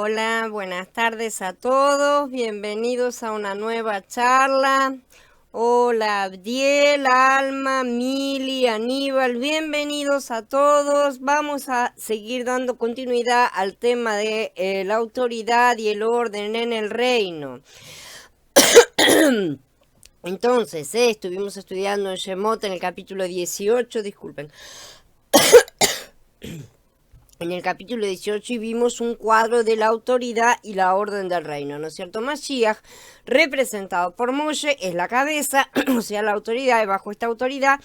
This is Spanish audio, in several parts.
Hola, buenas tardes a todos, bienvenidos a una nueva charla. Hola Abdiel, Alma, Mili, Aníbal, bienvenidos a todos. Vamos a seguir dando continuidad al tema de la autoridad y el orden en el reino. Entonces, estuvimos estudiando en Shemot en el capítulo 18, disculpen. En el capítulo 18 y vimos un cuadro de la autoridad y la orden del reino, ¿no es cierto? Mashiach, representado por Moshe, es la cabeza, o sea, la autoridad, y bajo esta autoridad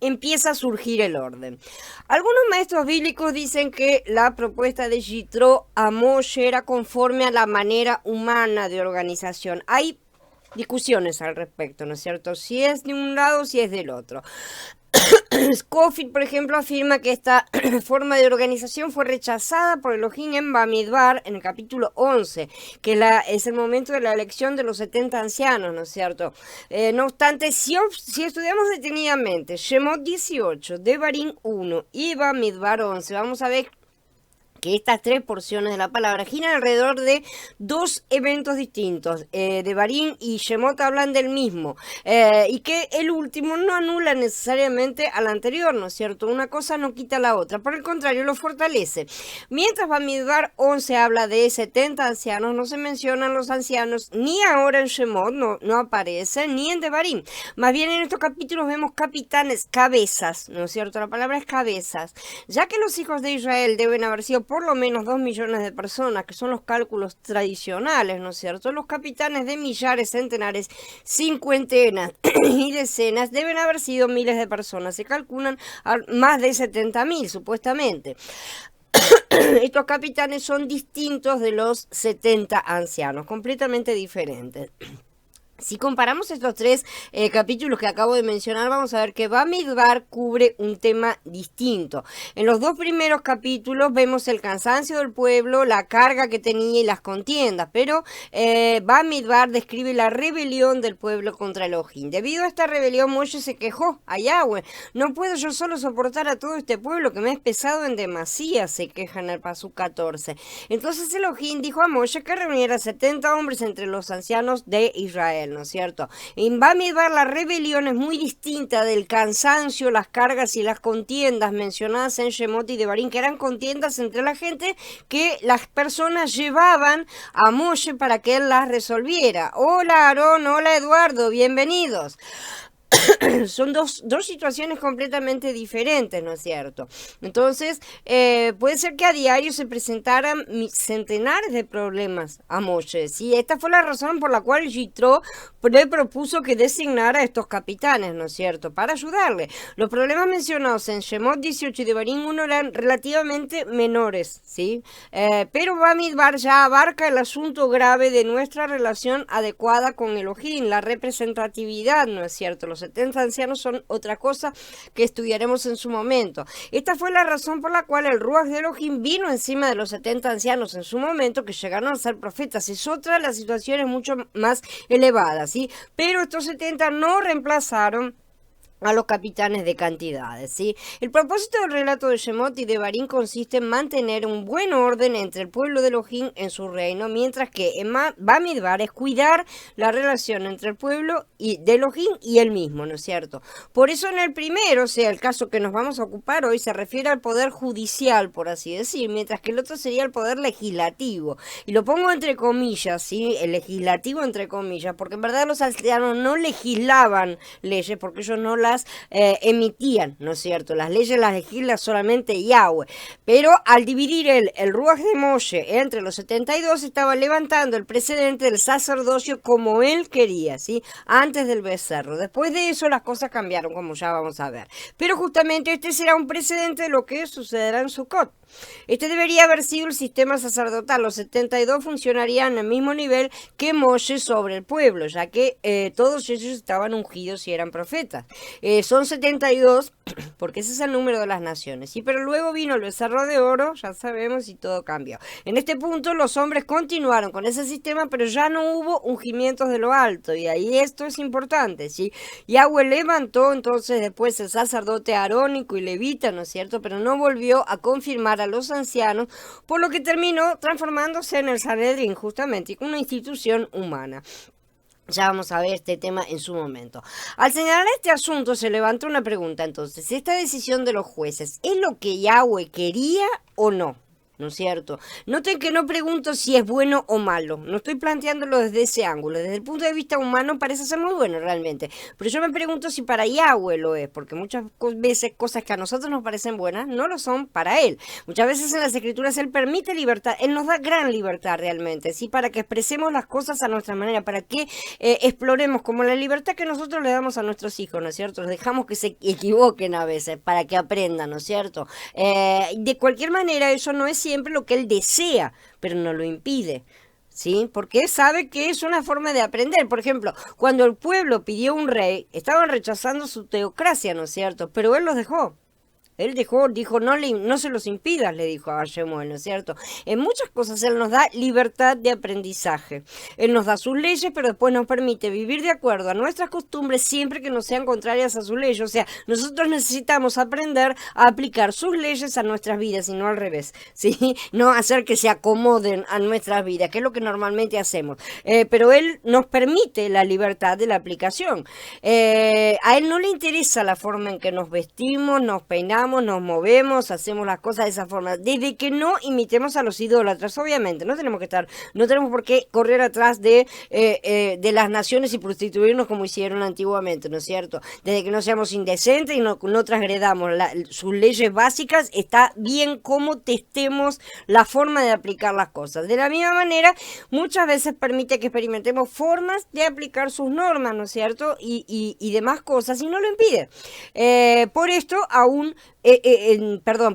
empieza a surgir el orden. Algunos maestros bíblicos dicen que la propuesta de Yitro a Moshe era conforme a la manera humana de organización. Hay discusiones al respecto, ¿no es cierto? Si es de un lado o si es del otro. Scofield, por ejemplo, afirma que esta forma de organización fue rechazada por Elohim en Bamidbar en el capítulo 11, que es el momento de la elección de los 70 ancianos, ¿no es cierto? No obstante, si estudiamos detenidamente Shemot 18, Devarim 1 y Bamidbar 11, vamos a ver que estas tres porciones de la palabra giran alrededor de dos eventos distintos. Devarim y Shemot hablan del mismo, y que el último no anula necesariamente al anterior, ¿no es cierto? Una cosa no quita la otra, por el contrario, lo fortalece. Mientras Bamidbar 11 habla de 70 ancianos, no se mencionan los ancianos, ni ahora en Shemot, no aparecen, ni en Devarim. Más bien en estos capítulos vemos capitanes, cabezas, ¿no es cierto? La palabra es cabezas. Ya que los hijos de Israel deben haber sido por lo menos 2 millones de personas, que son los cálculos tradicionales, ¿no es cierto? Los capitanes de millares, centenares, cincuentenas y decenas deben haber sido miles de personas. Se calculan más de 70.000, supuestamente. Estos capitanes son distintos de los 70 ancianos, completamente diferentes. Si comparamos estos tres capítulos que acabo de mencionar, vamos a ver que Bamidbar cubre un tema distinto. En los dos primeros capítulos vemos el cansancio del pueblo, la carga que tenía y las contiendas, pero Bamidbar describe la rebelión del pueblo contra Elohim. Debido a esta rebelión, Moshe se quejó a Yahweh. No puedo yo solo soportar a todo este pueblo que me es pesado en demasía, se queja en el Pasuk 14. Entonces Elohim dijo a Moshe que reuniera 70 hombres entre los ancianos de Israel, ¿no es cierto? En Bamidbar la rebelión es muy distinta del cansancio, las cargas y las contiendas mencionadas en Shemot y Devarim, que eran contiendas entre la gente que las personas llevaban a Moshe para que él las resolviera. Hola Aarón, hola Eduardo, bienvenidos. Son dos situaciones completamente diferentes, ¿no es cierto? Entonces, puede ser que a diario se presentaran centenares de problemas a Moshe. ¿Sí? Esta fue la razón por la cual Yitro le propuso que designara a estos capitanes, ¿no es cierto? Para ayudarle. Los problemas mencionados en Shemot 18 y Devarim 1 eran relativamente menores, ¿sí? Pero Bamidbar ya abarca el asunto grave de nuestra relación adecuada con Elohim, la representatividad, ¿no es cierto? Los 70 ancianos son otra cosa que estudiaremos en su momento. Esta fue la razón por la cual el Ruach de Elohim vino encima de los 70 ancianos en su momento, que llegaron a ser profetas. Es otra de las situaciones mucho más elevadas, ¿sí? Pero estos 70 no reemplazaron a los capitanes de cantidades, ¿sí? El propósito del relato de Shemot y de Devarim consiste en mantener un buen orden entre el pueblo de Elohim en su reino, mientras que en Bamidbar es cuidar la relación entre el pueblo de Elohim y él mismo, ¿no es cierto? Por eso en el primero, o sea, el caso que nos vamos a ocupar hoy, se refiere al poder judicial, por así decir, mientras que el otro sería el poder legislativo. Y lo pongo entre comillas, ¿sí? El legislativo entre comillas, porque en verdad los ancianos no legislaban leyes, porque ellos no las emitían, ¿no es cierto? Las leyes las legisla solamente Yahweh. Pero al dividir el Ruach de Moshe entre los 72, estaba levantando el precedente del sacerdocio como él quería, ¿sí? Antes del becerro. Después de eso las cosas cambiaron, como ya vamos a ver. Pero justamente este será un precedente de lo que sucederá en Sukkot. Este debería haber sido el sistema sacerdotal. Los 72 funcionarían al mismo nivel que Moshe sobre el pueblo, ya que todos ellos estaban ungidos y eran profetas. Son 72 porque ese es el número de las naciones, ¿sí? Pero luego vino el becerro de oro, ya sabemos, y todo cambió. En este punto los hombres continuaron con ese sistema, pero ya no hubo ungimientos de lo alto, y ahí esto es importante, ¿sí? Yahweh levantó entonces después el sacerdote arónico y levita, ¿no es cierto? Pero no volvió a confirmar respetar a los ancianos, por lo que terminó transformándose en el Sanedrín, justamente, una institución humana. Ya vamos a ver este tema en su momento. Al señalar este asunto se levantó una pregunta entonces. ¿Esta decisión de los jueces es lo que Yahweh quería o no? ¿No es cierto? Noten que no pregunto si es bueno o malo. No estoy planteándolo desde ese ángulo. Desde el punto de vista humano parece ser muy bueno realmente. Pero yo me pregunto si para Yahweh lo es. Porque muchas veces cosas que a nosotros nos parecen buenas no lo son para Él. Muchas veces en las Escrituras Él permite libertad. Él nos da gran libertad realmente. ¿Sí? Para que expresemos las cosas a nuestra manera. Para que exploremos como la libertad que nosotros le damos a nuestros hijos. ¿No es cierto? Los dejamos que se equivoquen a veces. Para que aprendan. ¿No es cierto? De cualquier manera eso no es siempre lo que él desea, pero no lo impide, ¿sí? Porque sabe que es una forma de aprender. Por ejemplo, cuando el pueblo pidió un rey, estaban rechazando su teocracia, ¿no es cierto? Pero él los dejó. Él dijo, no se los impidas, le dijo a Shemuel, ¿no es cierto? En muchas cosas Él nos da libertad de aprendizaje. Él nos da sus leyes, pero después nos permite vivir de acuerdo a nuestras costumbres siempre que no sean contrarias a sus leyes. O sea, nosotros necesitamos aprender a aplicar sus leyes a nuestras vidas y no al revés, ¿sí? No hacer que se acomoden a nuestras vidas, que es lo que normalmente hacemos. Pero Él nos permite la libertad de la aplicación. A Él no le interesa la forma en que nos vestimos, nos peinamos, nos movemos, hacemos las cosas de esa forma, desde que no imitemos a los idólatras, obviamente, no tenemos por qué correr atrás de las naciones y prostituirnos como hicieron antiguamente, ¿no es cierto? Desde que no seamos indecentes y no transgredamos sus leyes básicas, está bien cómo testemos la forma de aplicar las cosas. De la misma manera, muchas veces permite que experimentemos formas de aplicar sus normas, ¿no es cierto? Y demás cosas, y no lo impide. Por esto,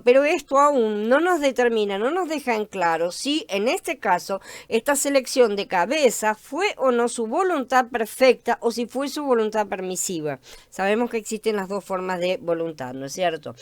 pero esto aún no nos determina, no nos deja en claro si en este caso esta selección de cabeza fue o no su voluntad perfecta o si fue su voluntad permisiva. Sabemos que existen las dos formas de voluntad, ¿no es cierto?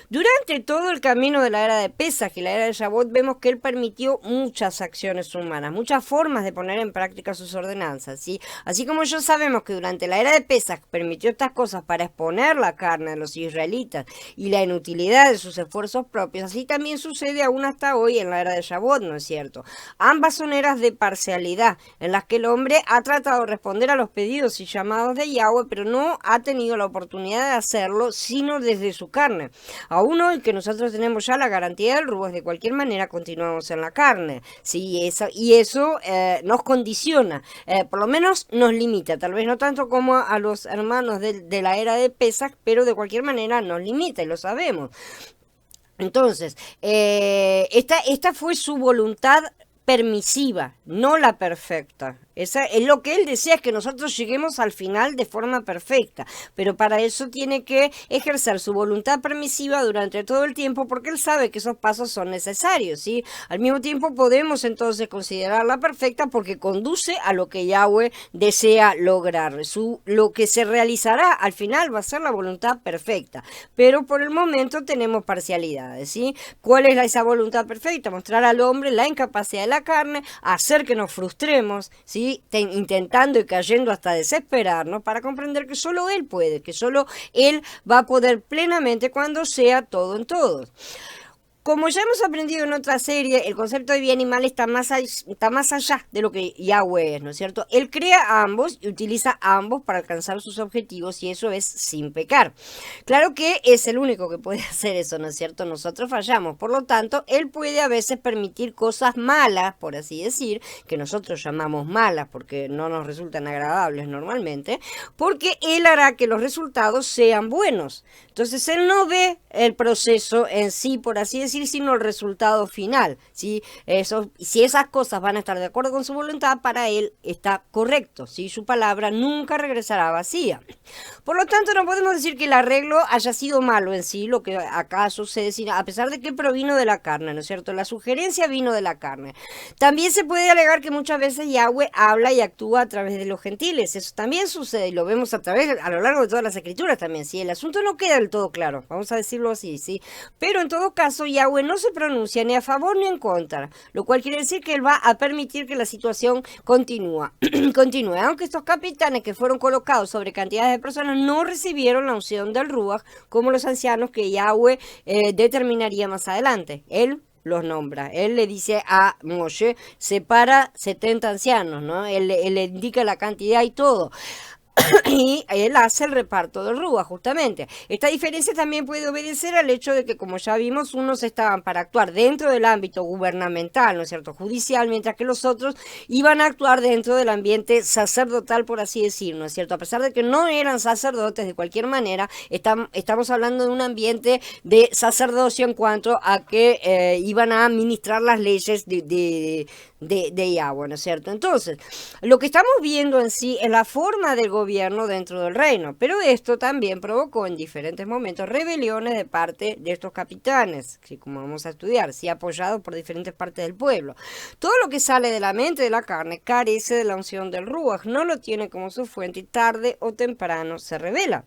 Durante todo el camino de la era de Pesaj y la era de Shavuot vemos que él permitió muchas acciones humanas, muchas formas de poner en práctica sus ordenanzas, ¿sí? Así como ya sabemos que durante la era de Pesaj permitió estas cosas para exponer la carne a los israelitas y la inutilidad de sus esfuerzos propios, así también sucede aún hasta hoy en la era de Shavuot, ¿no es cierto? Ambas son eras de parcialidad, en las que el hombre ha tratado de responder a los pedidos y llamados de Yahweh, pero no ha tenido la oportunidad de hacerlo, sino desde su carne. Aún hoy que nosotros tenemos ya la garantía del Ruach, de cualquier manera continuamos en la carne, ¿sí? Eso nos condiciona, por lo menos nos limita, tal vez no tanto como a los hermanos de la era de Pesaj, pero de cualquier manera nos limita y lo sabemos. Entonces, esta fue su voluntad permisiva, no la perfecta. Lo que él desea es que nosotros lleguemos al final de forma perfecta, pero para eso tiene que ejercer su voluntad permisiva durante todo el tiempo porque él sabe que esos pasos son necesarios, ¿sí? Al mismo tiempo podemos entonces considerarla perfecta porque conduce a lo que Yahweh desea lograr. Lo que se realizará al final va a ser la voluntad perfecta, pero por el momento tenemos parcialidades, ¿sí? ¿Cuál es esa voluntad perfecta? Mostrar al hombre la incapacidad de la carne, hacer que nos frustremos, ¿sí? Intentando y cayendo hasta desesperarnos para comprender que solo Él puede, que solo Él va a poder plenamente cuando sea todo en todos. Como ya hemos aprendido en otra serie, el concepto de bien y mal está más allá de lo que Yahweh es, ¿no es cierto? Él crea a ambos y utiliza a ambos para alcanzar sus objetivos y eso es sin pecar. Claro que es el único que puede hacer eso, ¿no es cierto? Nosotros fallamos, por lo tanto, Él puede a veces permitir cosas malas, por así decir, que nosotros llamamos malas porque no nos resultan agradables normalmente, porque Él hará que los resultados sean buenos. Entonces, Él no ve el proceso en sí, por así decir, sino el resultado final, ¿sí? Si esas cosas van a estar de acuerdo con su voluntad, para él está correcto, ¿sí? Su palabra nunca regresará vacía. Por lo tanto, no podemos decir que el arreglo haya sido malo en sí, lo que acá sucede, sino a pesar de que provino de la carne, ¿no es cierto? La sugerencia vino de la carne. También se puede alegar que muchas veces Yahweh habla y actúa a través de los gentiles. Eso también sucede y lo vemos a lo largo de todas las escrituras también, ¿sí? El asunto no queda del todo claro, vamos a decirlo así, ¿sí? Pero en todo caso, Yahweh Yahweh no se pronuncia ni a favor ni en contra, lo cual quiere decir que él va a permitir que la situación continúe. Aunque estos capitanes que fueron colocados sobre cantidades de personas no recibieron la unción del Ruach como los ancianos que Yahweh determinaría más adelante. Él los nombra. Él le dice a Moshe, separa 70 ancianos, ¿no? Él le indica la cantidad y todo. Y él hace el reparto del Ruach, justamente. Esta diferencia también puede obedecer al hecho de que, como ya vimos, unos estaban para actuar dentro del ámbito gubernamental, ¿no es cierto?, judicial, mientras que los otros iban a actuar dentro del ambiente sacerdotal, por así decirlo, ¿no es cierto? A pesar de que no eran sacerdotes de cualquier manera, estamos hablando de un ambiente de sacerdocio en cuanto a que iban a administrar las leyes de Yahweh, ¿no es cierto? Entonces, lo que estamos viendo en sí es la forma del gobierno dentro del reino, pero esto también provocó en diferentes momentos rebeliones de parte de estos capitanes, que como vamos a estudiar, sí apoyados por diferentes partes del pueblo. Todo lo que sale de la mente de la carne carece de la unción del Ruach, no lo tiene como su fuente y tarde o temprano se revela.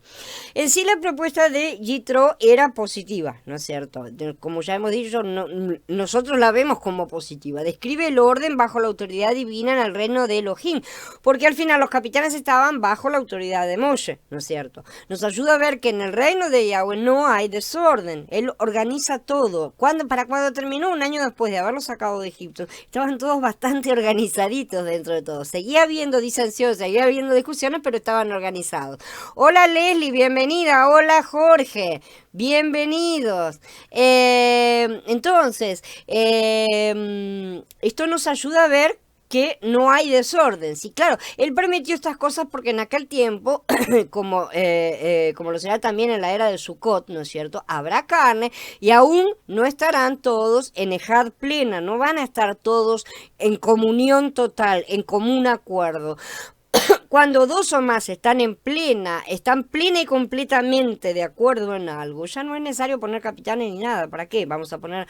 En sí la propuesta de Yitro era positiva, ¿no es cierto? Como ya hemos dicho, nosotros la vemos como positiva, describe el orden bajo la autoridad divina en el reino de Elohim, porque al final los capitanes estaban bajo la autoridad de Moshe, ¿no es cierto? Nos ayuda a ver que en el reino de Yahweh no hay desorden, él organiza todo. Para cuando terminó, un año después de haberlos sacado de Egipto, estaban todos bastante organizaditos dentro de todo. Seguía habiendo disensiones, seguía habiendo discusiones, pero estaban organizados. Hola Leslie, bienvenida. Hola Jorge, bienvenidos. Entonces, esto nos ayuda a ver que no hay desorden. Sí, claro, él permitió estas cosas porque en aquel tiempo, como lo será también en la era de Sukkot, ¿no es cierto?, habrá carne y aún no estarán todos en ejad plena, no van a estar todos en comunión total, en común acuerdo. Cuando dos o más están plena y completamente de acuerdo en algo, ya no es necesario poner capitanes ni nada. ¿Para qué? Vamos a poner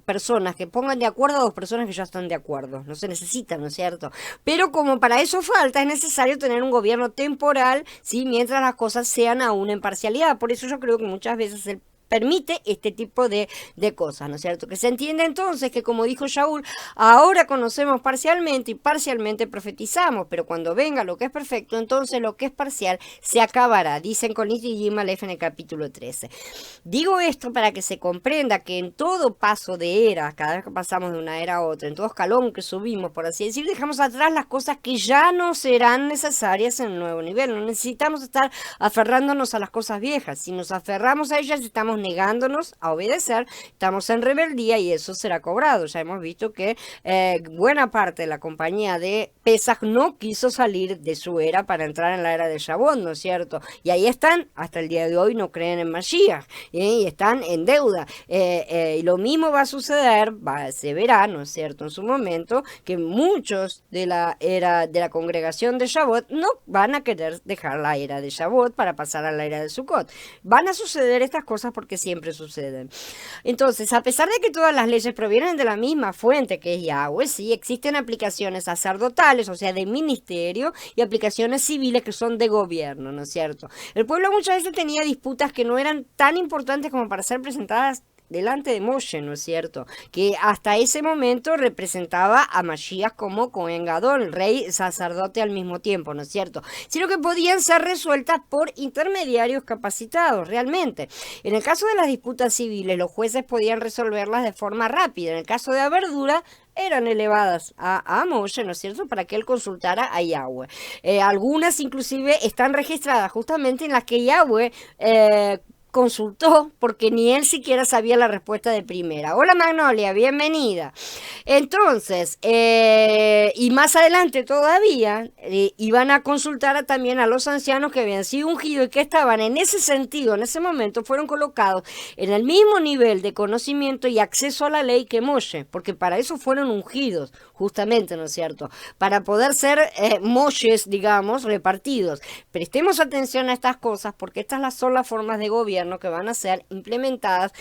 personas que pongan de acuerdo a dos personas que ya están de acuerdo. No se necesita, ¿no es cierto? Pero como para eso falta, es necesario tener un gobierno temporal, ¿sí?, mientras las cosas sean aún en parcialidad. Por eso yo creo que muchas veces el permite este tipo de cosas, ¿no es cierto? Que se entiende entonces que, como dijo Shaul, ahora conocemos parcialmente y parcialmente profetizamos, pero cuando venga lo que es perfecto, entonces lo que es parcial se acabará, dicen con y Yim Aleph en el capítulo 13. Digo esto para que se comprenda que en todo paso de era, cada vez que pasamos de una era a otra, en todo escalón que subimos, por así decir, dejamos atrás las cosas que ya no serán necesarias en el nuevo nivel. No necesitamos estar aferrándonos a las cosas viejas. Si nos aferramos a ellas, estamos negándonos a obedecer, estamos en rebeldía y eso será cobrado. Ya hemos visto que buena parte de la compañía de Pesach no quiso salir de su era para entrar en la era de Shavuot, ¿no es cierto? Y ahí están, hasta el día de hoy no creen en Mashiach, y están en deuda. Y lo mismo va a suceder, se verá, ¿no es cierto?, en su momento, que muchos de la era de la congregación de Shavuot no van a querer dejar la era de Shavuot para pasar a la era de Sukkot. Van a suceder estas cosas porque siempre suceden. Entonces, a pesar de que todas las leyes provienen de la misma fuente que es Yahweh, sí existen aplicaciones sacerdotales, o sea, de ministerio, y aplicaciones civiles que son de gobierno, ¿no es cierto? El pueblo muchas veces tenía disputas que no eran tan importantes como para ser presentadas delante de Moshe, ¿no es cierto?, que hasta ese momento representaba a Mashiach como Cohen Gadol, rey sacerdote al mismo tiempo, ¿no es cierto?, sino que podían ser resueltas por intermediarios capacitados, realmente. En el caso de las disputas civiles, los jueces podían resolverlas de forma rápida. En el caso de Aberdura, eran elevadas a Moshe, ¿no es cierto?, para que él consultara a Yahweh. Algunas inclusive están registradas justamente en las que Yahweh consultó, porque ni él siquiera sabía la respuesta de primera. Hola Magnolia, bienvenida. Entonces, y más adelante todavía, iban a consultar también a los ancianos que habían sido ungidos y que estaban en ese sentido, en ese momento, fueron colocados en el mismo nivel de conocimiento y acceso a la ley que Moshe, porque para eso fueron ungidos, justamente, ¿no es cierto?, para poder ser Moshes, digamos, repartidos. Prestemos atención a estas cosas, porque estas son las formas de gobierno que van a ser implementadas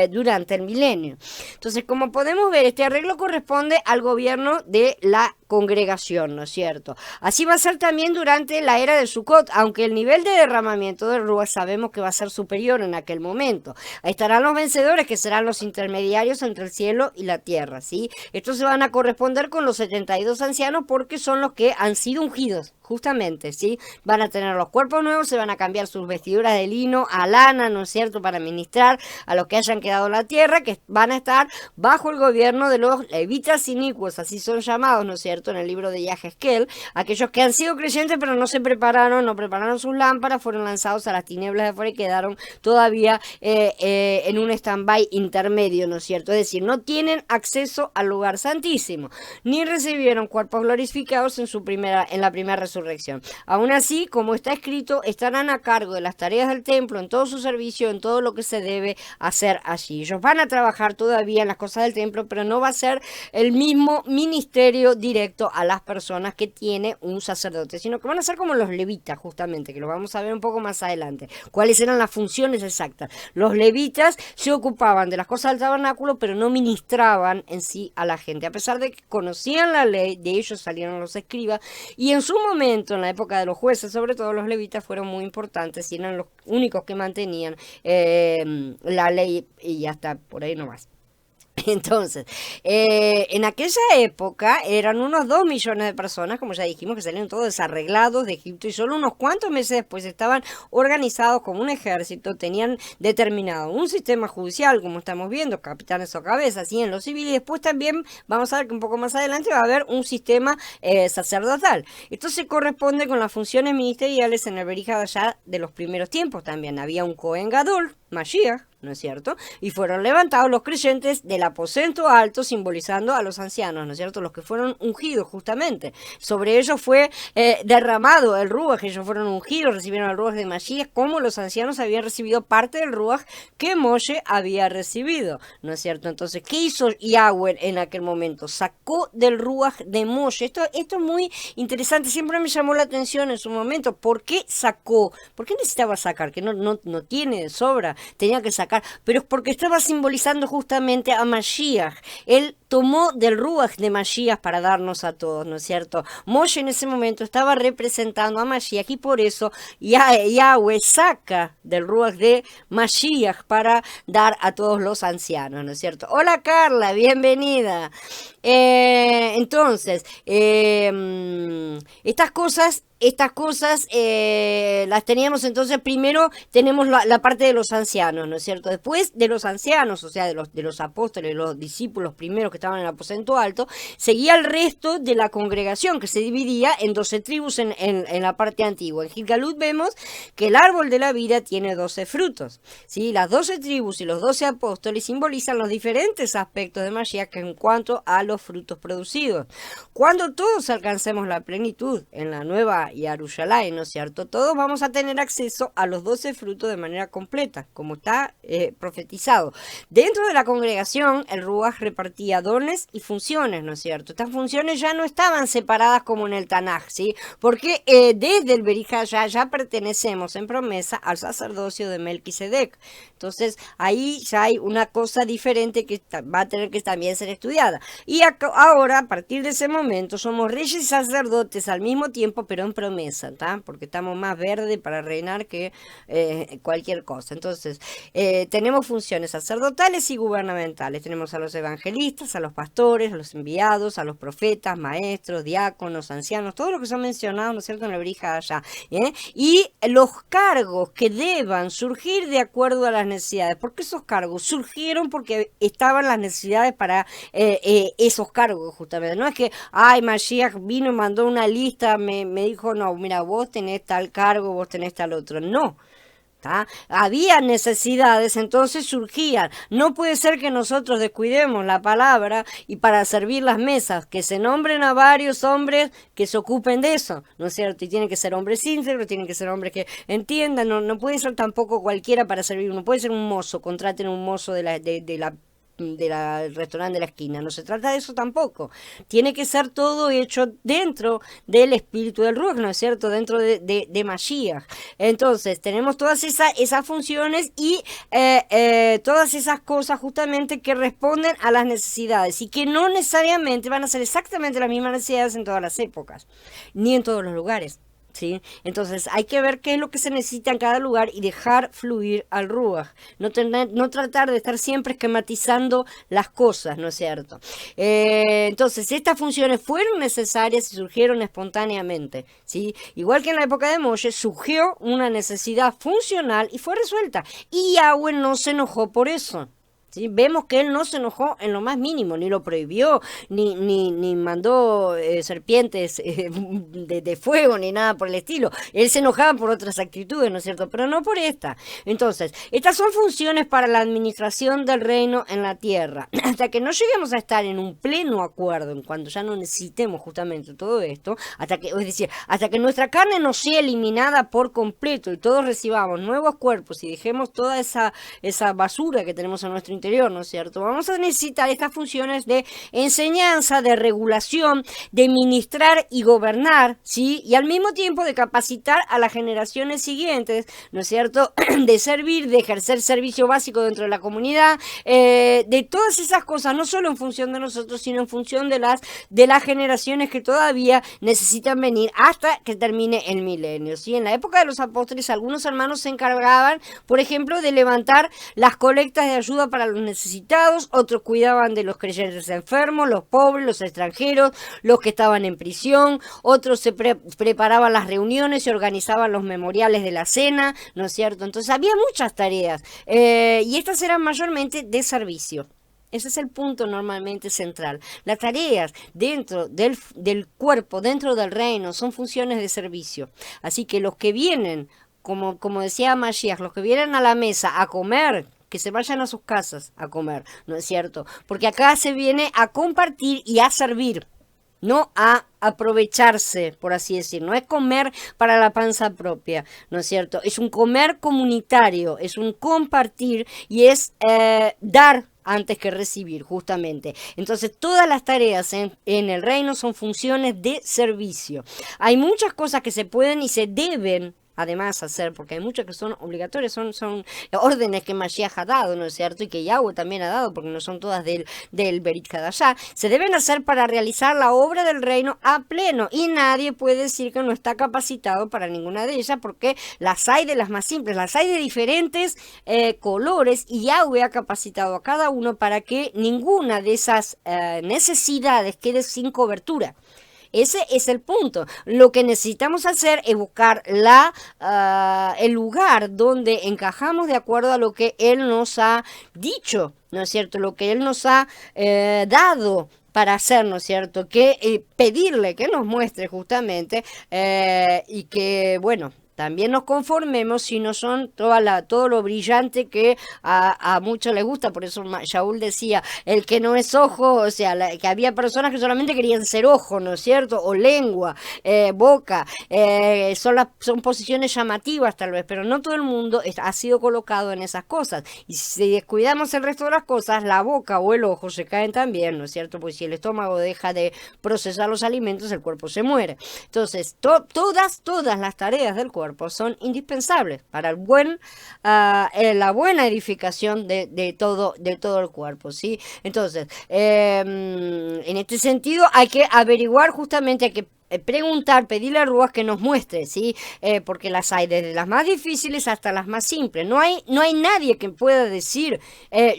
durante el milenio. Entonces, como podemos ver, este arreglo corresponde al gobierno de la congregación, ¿no es cierto? Así va a ser también durante la era de Sukkot, aunque el nivel de derramamiento del Ruach sabemos que va a ser superior en aquel momento. Ahí estarán los vencedores, que serán los intermediarios entre el cielo y la tierra, ¿sí? Estos se van a corresponder con los 72 ancianos porque son los que han sido ungidos, justamente, ¿sí? Van a tener los cuerpos nuevos, se van a cambiar sus vestiduras de lino a lana, ¿no es cierto?, para ministrar a los que hayan quedado en la tierra, que van a estar bajo el gobierno de los levitas inicuos, así son llamados, ¿no es cierto?, en el libro de Yahezkel, aquellos que han sido creyentes pero no se prepararon, no prepararon sus lámparas, fueron lanzados a las tinieblas de afuera y quedaron todavía en un stand-by intermedio, ¿no es cierto? Es decir, no tienen acceso al lugar santísimo, ni recibieron cuerpos glorificados en la primera resurrección. Aún así, como está escrito, estarán a cargo de las tareas del templo, en todo su servicio, en todo lo que se debe hacer allí. Ellos van a trabajar todavía en las cosas del templo, pero no va a ser el mismo ministerio directo a las personas que tiene un sacerdote, sino que van a ser como los levitas, justamente, que lo vamos a ver un poco más adelante, cuáles eran las funciones exactas. Los levitas se ocupaban de las cosas del tabernáculo, pero no ministraban en sí a la gente, a pesar de que conocían la ley, de ellos salieron los escribas, y en su momento, en la época de los jueces, sobre todo los levitas fueron muy importantes y eran los únicos que mantenían la ley y hasta por ahí nomás. Entonces, en aquella época eran unos 2 millones de personas, como ya dijimos, que salieron todos desarreglados de Egipto y solo unos cuantos meses después estaban organizados como un ejército, tenían determinado un sistema judicial, como estamos viendo, capitanes o cabezas, y en lo civil, y después también vamos a ver que un poco más adelante va a haber un sistema sacerdotal. Esto se corresponde con las funciones ministeriales en el Berija allá de los primeros tiempos también. Había un Cohen Gadol, Mashiach, ¿no es cierto? Y fueron levantados los creyentes del aposento alto, simbolizando a los ancianos, ¿no es cierto? Los que fueron ungidos justamente. Sobre ellos fue derramado el Ruach, ellos fueron ungidos, recibieron el Ruach de Mashiach, como los ancianos habían recibido parte del Ruach que Moshe había recibido, ¿no es cierto? Entonces, ¿qué hizo Yahweh en aquel momento? Sacó del Ruach de Moshe. Esto es muy interesante, siempre me llamó la atención en su momento. ¿Por qué sacó? ¿Por qué necesitaba sacar? Que no tiene de sobra, tenía que sacar, pero es porque estaba simbolizando justamente a Mashiach. Él tomó del Ruach de Mashiach para darnos a todos, ¿no es cierto? Moshe en ese momento estaba representando a Mashiach y por eso Yahweh saca del Ruach de Mashiach para dar a todos los ancianos, ¿no es cierto? Hola Carla, bienvenida. Entonces, estas cosas las teníamos. Entonces primero tenemos la parte de los ancianos, ¿no es cierto? Después de los ancianos, o sea, de los apóstoles, los discípulos primeros que estaban en el aposento alto, seguía el resto de la congregación, que se dividía en 12 tribus en la parte antigua. En Gilgalut vemos que el árbol de la vida tiene 12 frutos, ¿sí? Las 12 tribus y los 12 apóstoles simbolizan los diferentes aspectos de Mashiach en cuanto a los frutos producidos. Cuando todos alcancemos la plenitud en la nueva Yarushalayim, ¿no es cierto? Todos vamos a tener acceso a los 12 frutos de manera completa, como está profetizado. Dentro de la congregación, el Ruach repartía dones y funciones, ¿no es cierto? Estas funciones ya no estaban separadas como en el Tanaj, ¿sí? Porque desde el Berija ya pertenecemos en promesa al sacerdocio de Melquisedec. Entonces, ahí ya hay una cosa diferente que va a tener que también ser estudiada. Y ahora, a partir de ese momento, somos reyes y sacerdotes al mismo tiempo, pero en promesa, ¿tá? Porque estamos más verdes para reinar que cualquier cosa. Entonces, tenemos funciones sacerdotales y gubernamentales. Tenemos a los evangelistas, a los pastores, a los enviados, a los profetas, maestros, diáconos, ancianos, todo lo que son mencionados, ¿no es cierto?, en la Berija allá. Y los cargos que deban surgir de acuerdo a las necesidades. ¿Por qué esos cargos? Surgieron porque estaban las necesidades para esos cargos, justamente. No es que, Mashiach vino y mandó una lista, me dijo, no, mira, vos tenés tal cargo, vos tenés tal otro. No. ¿Tá? Había necesidades, entonces surgían. No puede ser que nosotros descuidemos la palabra y para servir las mesas, que se nombren a varios hombres que se ocupen de eso, ¿no es cierto? Y tienen que ser hombres íntegros, tienen que ser hombres que entiendan, no puede ser tampoco cualquiera para servir. No puede ser un mozo, contraten un mozo de la del restaurante de la esquina. No se trata de eso tampoco. Tiene que ser todo hecho dentro del espíritu del Ruach, ¿no es cierto? Dentro de Mashiach. Entonces, tenemos todas esas funciones y todas esas cosas justamente que responden a las necesidades y que no necesariamente van a ser exactamente las mismas necesidades en todas las épocas, ni en todos los lugares. ¿Sí? Entonces hay que ver qué es lo que se necesita en cada lugar y dejar fluir al Ruach, no tratar de estar siempre esquematizando las cosas, ¿no es cierto? Entonces estas funciones fueron necesarias y surgieron espontáneamente, ¿sí? Igual que en la época de Moshe surgió una necesidad funcional y fue resuelta, y Yahweh no se enojó por eso. ¿Sí? Vemos que él no se enojó en lo más mínimo, ni lo prohibió, ni mandó serpientes de fuego, ni nada por el estilo. Él se enojaba por otras actitudes, ¿no es cierto? Pero no por esta. Entonces, estas son funciones para la administración del reino en la tierra. Hasta que no lleguemos a estar en un pleno acuerdo, en cuanto ya no necesitemos justamente todo esto, es decir, hasta que nuestra carne no sea eliminada por completo y todos recibamos nuevos cuerpos y dejemos toda esa basura que tenemos en nuestro interior, ¿no es cierto? Vamos a necesitar estas funciones de enseñanza, de regulación, de ministrar y gobernar, ¿sí? Y al mismo tiempo de capacitar a las generaciones siguientes, ¿no es cierto? De servir, de ejercer servicio básico dentro de la comunidad, de todas esas cosas, no solo en función de nosotros, sino en función de las generaciones que todavía necesitan venir hasta que termine el milenio, ¿sí? En la época de los apóstoles, algunos hermanos se encargaban, por ejemplo, de levantar las colectas de ayuda para los necesitados, otros cuidaban de los creyentes enfermos, los pobres, los extranjeros, los que estaban en prisión, otros se preparaban las reuniones y organizaban los memoriales de la cena, ¿no es cierto? Entonces había muchas tareas y estas eran mayormente de servicio. Ese es el punto normalmente central. Las tareas dentro del cuerpo, dentro del reino, son funciones de servicio. Así que los que vienen, como decía Mashiach, los que vienen a la mesa a comer, que se vayan a sus casas a comer, ¿no es cierto? Porque acá se viene a compartir y a servir, no a aprovecharse, por así decir. No es comer para la panza propia, ¿no es cierto? Es un comer comunitario, es un compartir y es dar antes que recibir, justamente. Entonces, todas las tareas en el reino son funciones de servicio. Hay muchas cosas que se pueden y se deben además hacer, porque hay muchas que son obligatorias, son órdenes que Mashiach ha dado, ¿no es cierto? Y que Yahweh también ha dado, porque no son todas del Berit Hadashah. Se deben hacer para realizar la obra del reino a pleno, y nadie puede decir que no está capacitado para ninguna de ellas, porque las hay de las más simples, las hay de diferentes colores, y Yahweh ha capacitado a cada uno para que ninguna de esas necesidades quede sin cobertura. Ese es el punto. Lo que necesitamos hacer es buscar el lugar donde encajamos de acuerdo a lo que Él nos ha dicho, ¿no es cierto? Lo que Él nos ha dado para hacer, ¿no es cierto? Que pedirle que nos muestre justamente y que, bueno, también nos conformemos si no son todo lo brillante que a muchos les gusta. Por eso Shaul decía, el que no es ojo, o sea, que había personas que solamente querían ser ojo, ¿no es cierto? O lengua, boca, son posiciones llamativas tal vez, pero no todo el mundo ha sido colocado en esas cosas. Y si descuidamos el resto de las cosas, la boca o el ojo se caen también, ¿no es cierto? Pues si el estómago deja de procesar los alimentos, el cuerpo se muere. Entonces, todas las tareas del cuerpo son indispensables para la buena edificación de todo el cuerpo, ¿sí? Entonces, en este sentido hay que averiguar justamente, hay que preguntar, pedirle a Ruach que nos muestre, ¿sí? Porque las hay desde las más difíciles hasta las más simples. No hay nadie que pueda decir,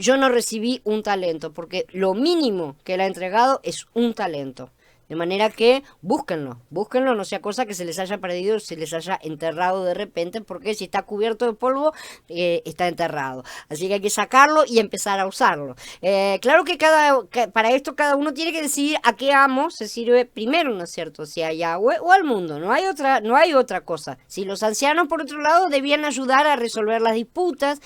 yo no recibí un talento, porque lo mínimo que él ha entregado es un talento. De manera que búsquenlo, no sea cosa que se les haya perdido, se les haya enterrado de repente, porque si está cubierto de polvo, está enterrado. Así que hay que sacarlo y empezar a usarlo. Claro que para esto cada uno tiene que decidir a qué amo se sirve primero, ¿no es cierto? Si a Yahweh o al mundo, no hay otra cosa. Si los ancianos, por otro lado, debían ayudar a resolver las disputas,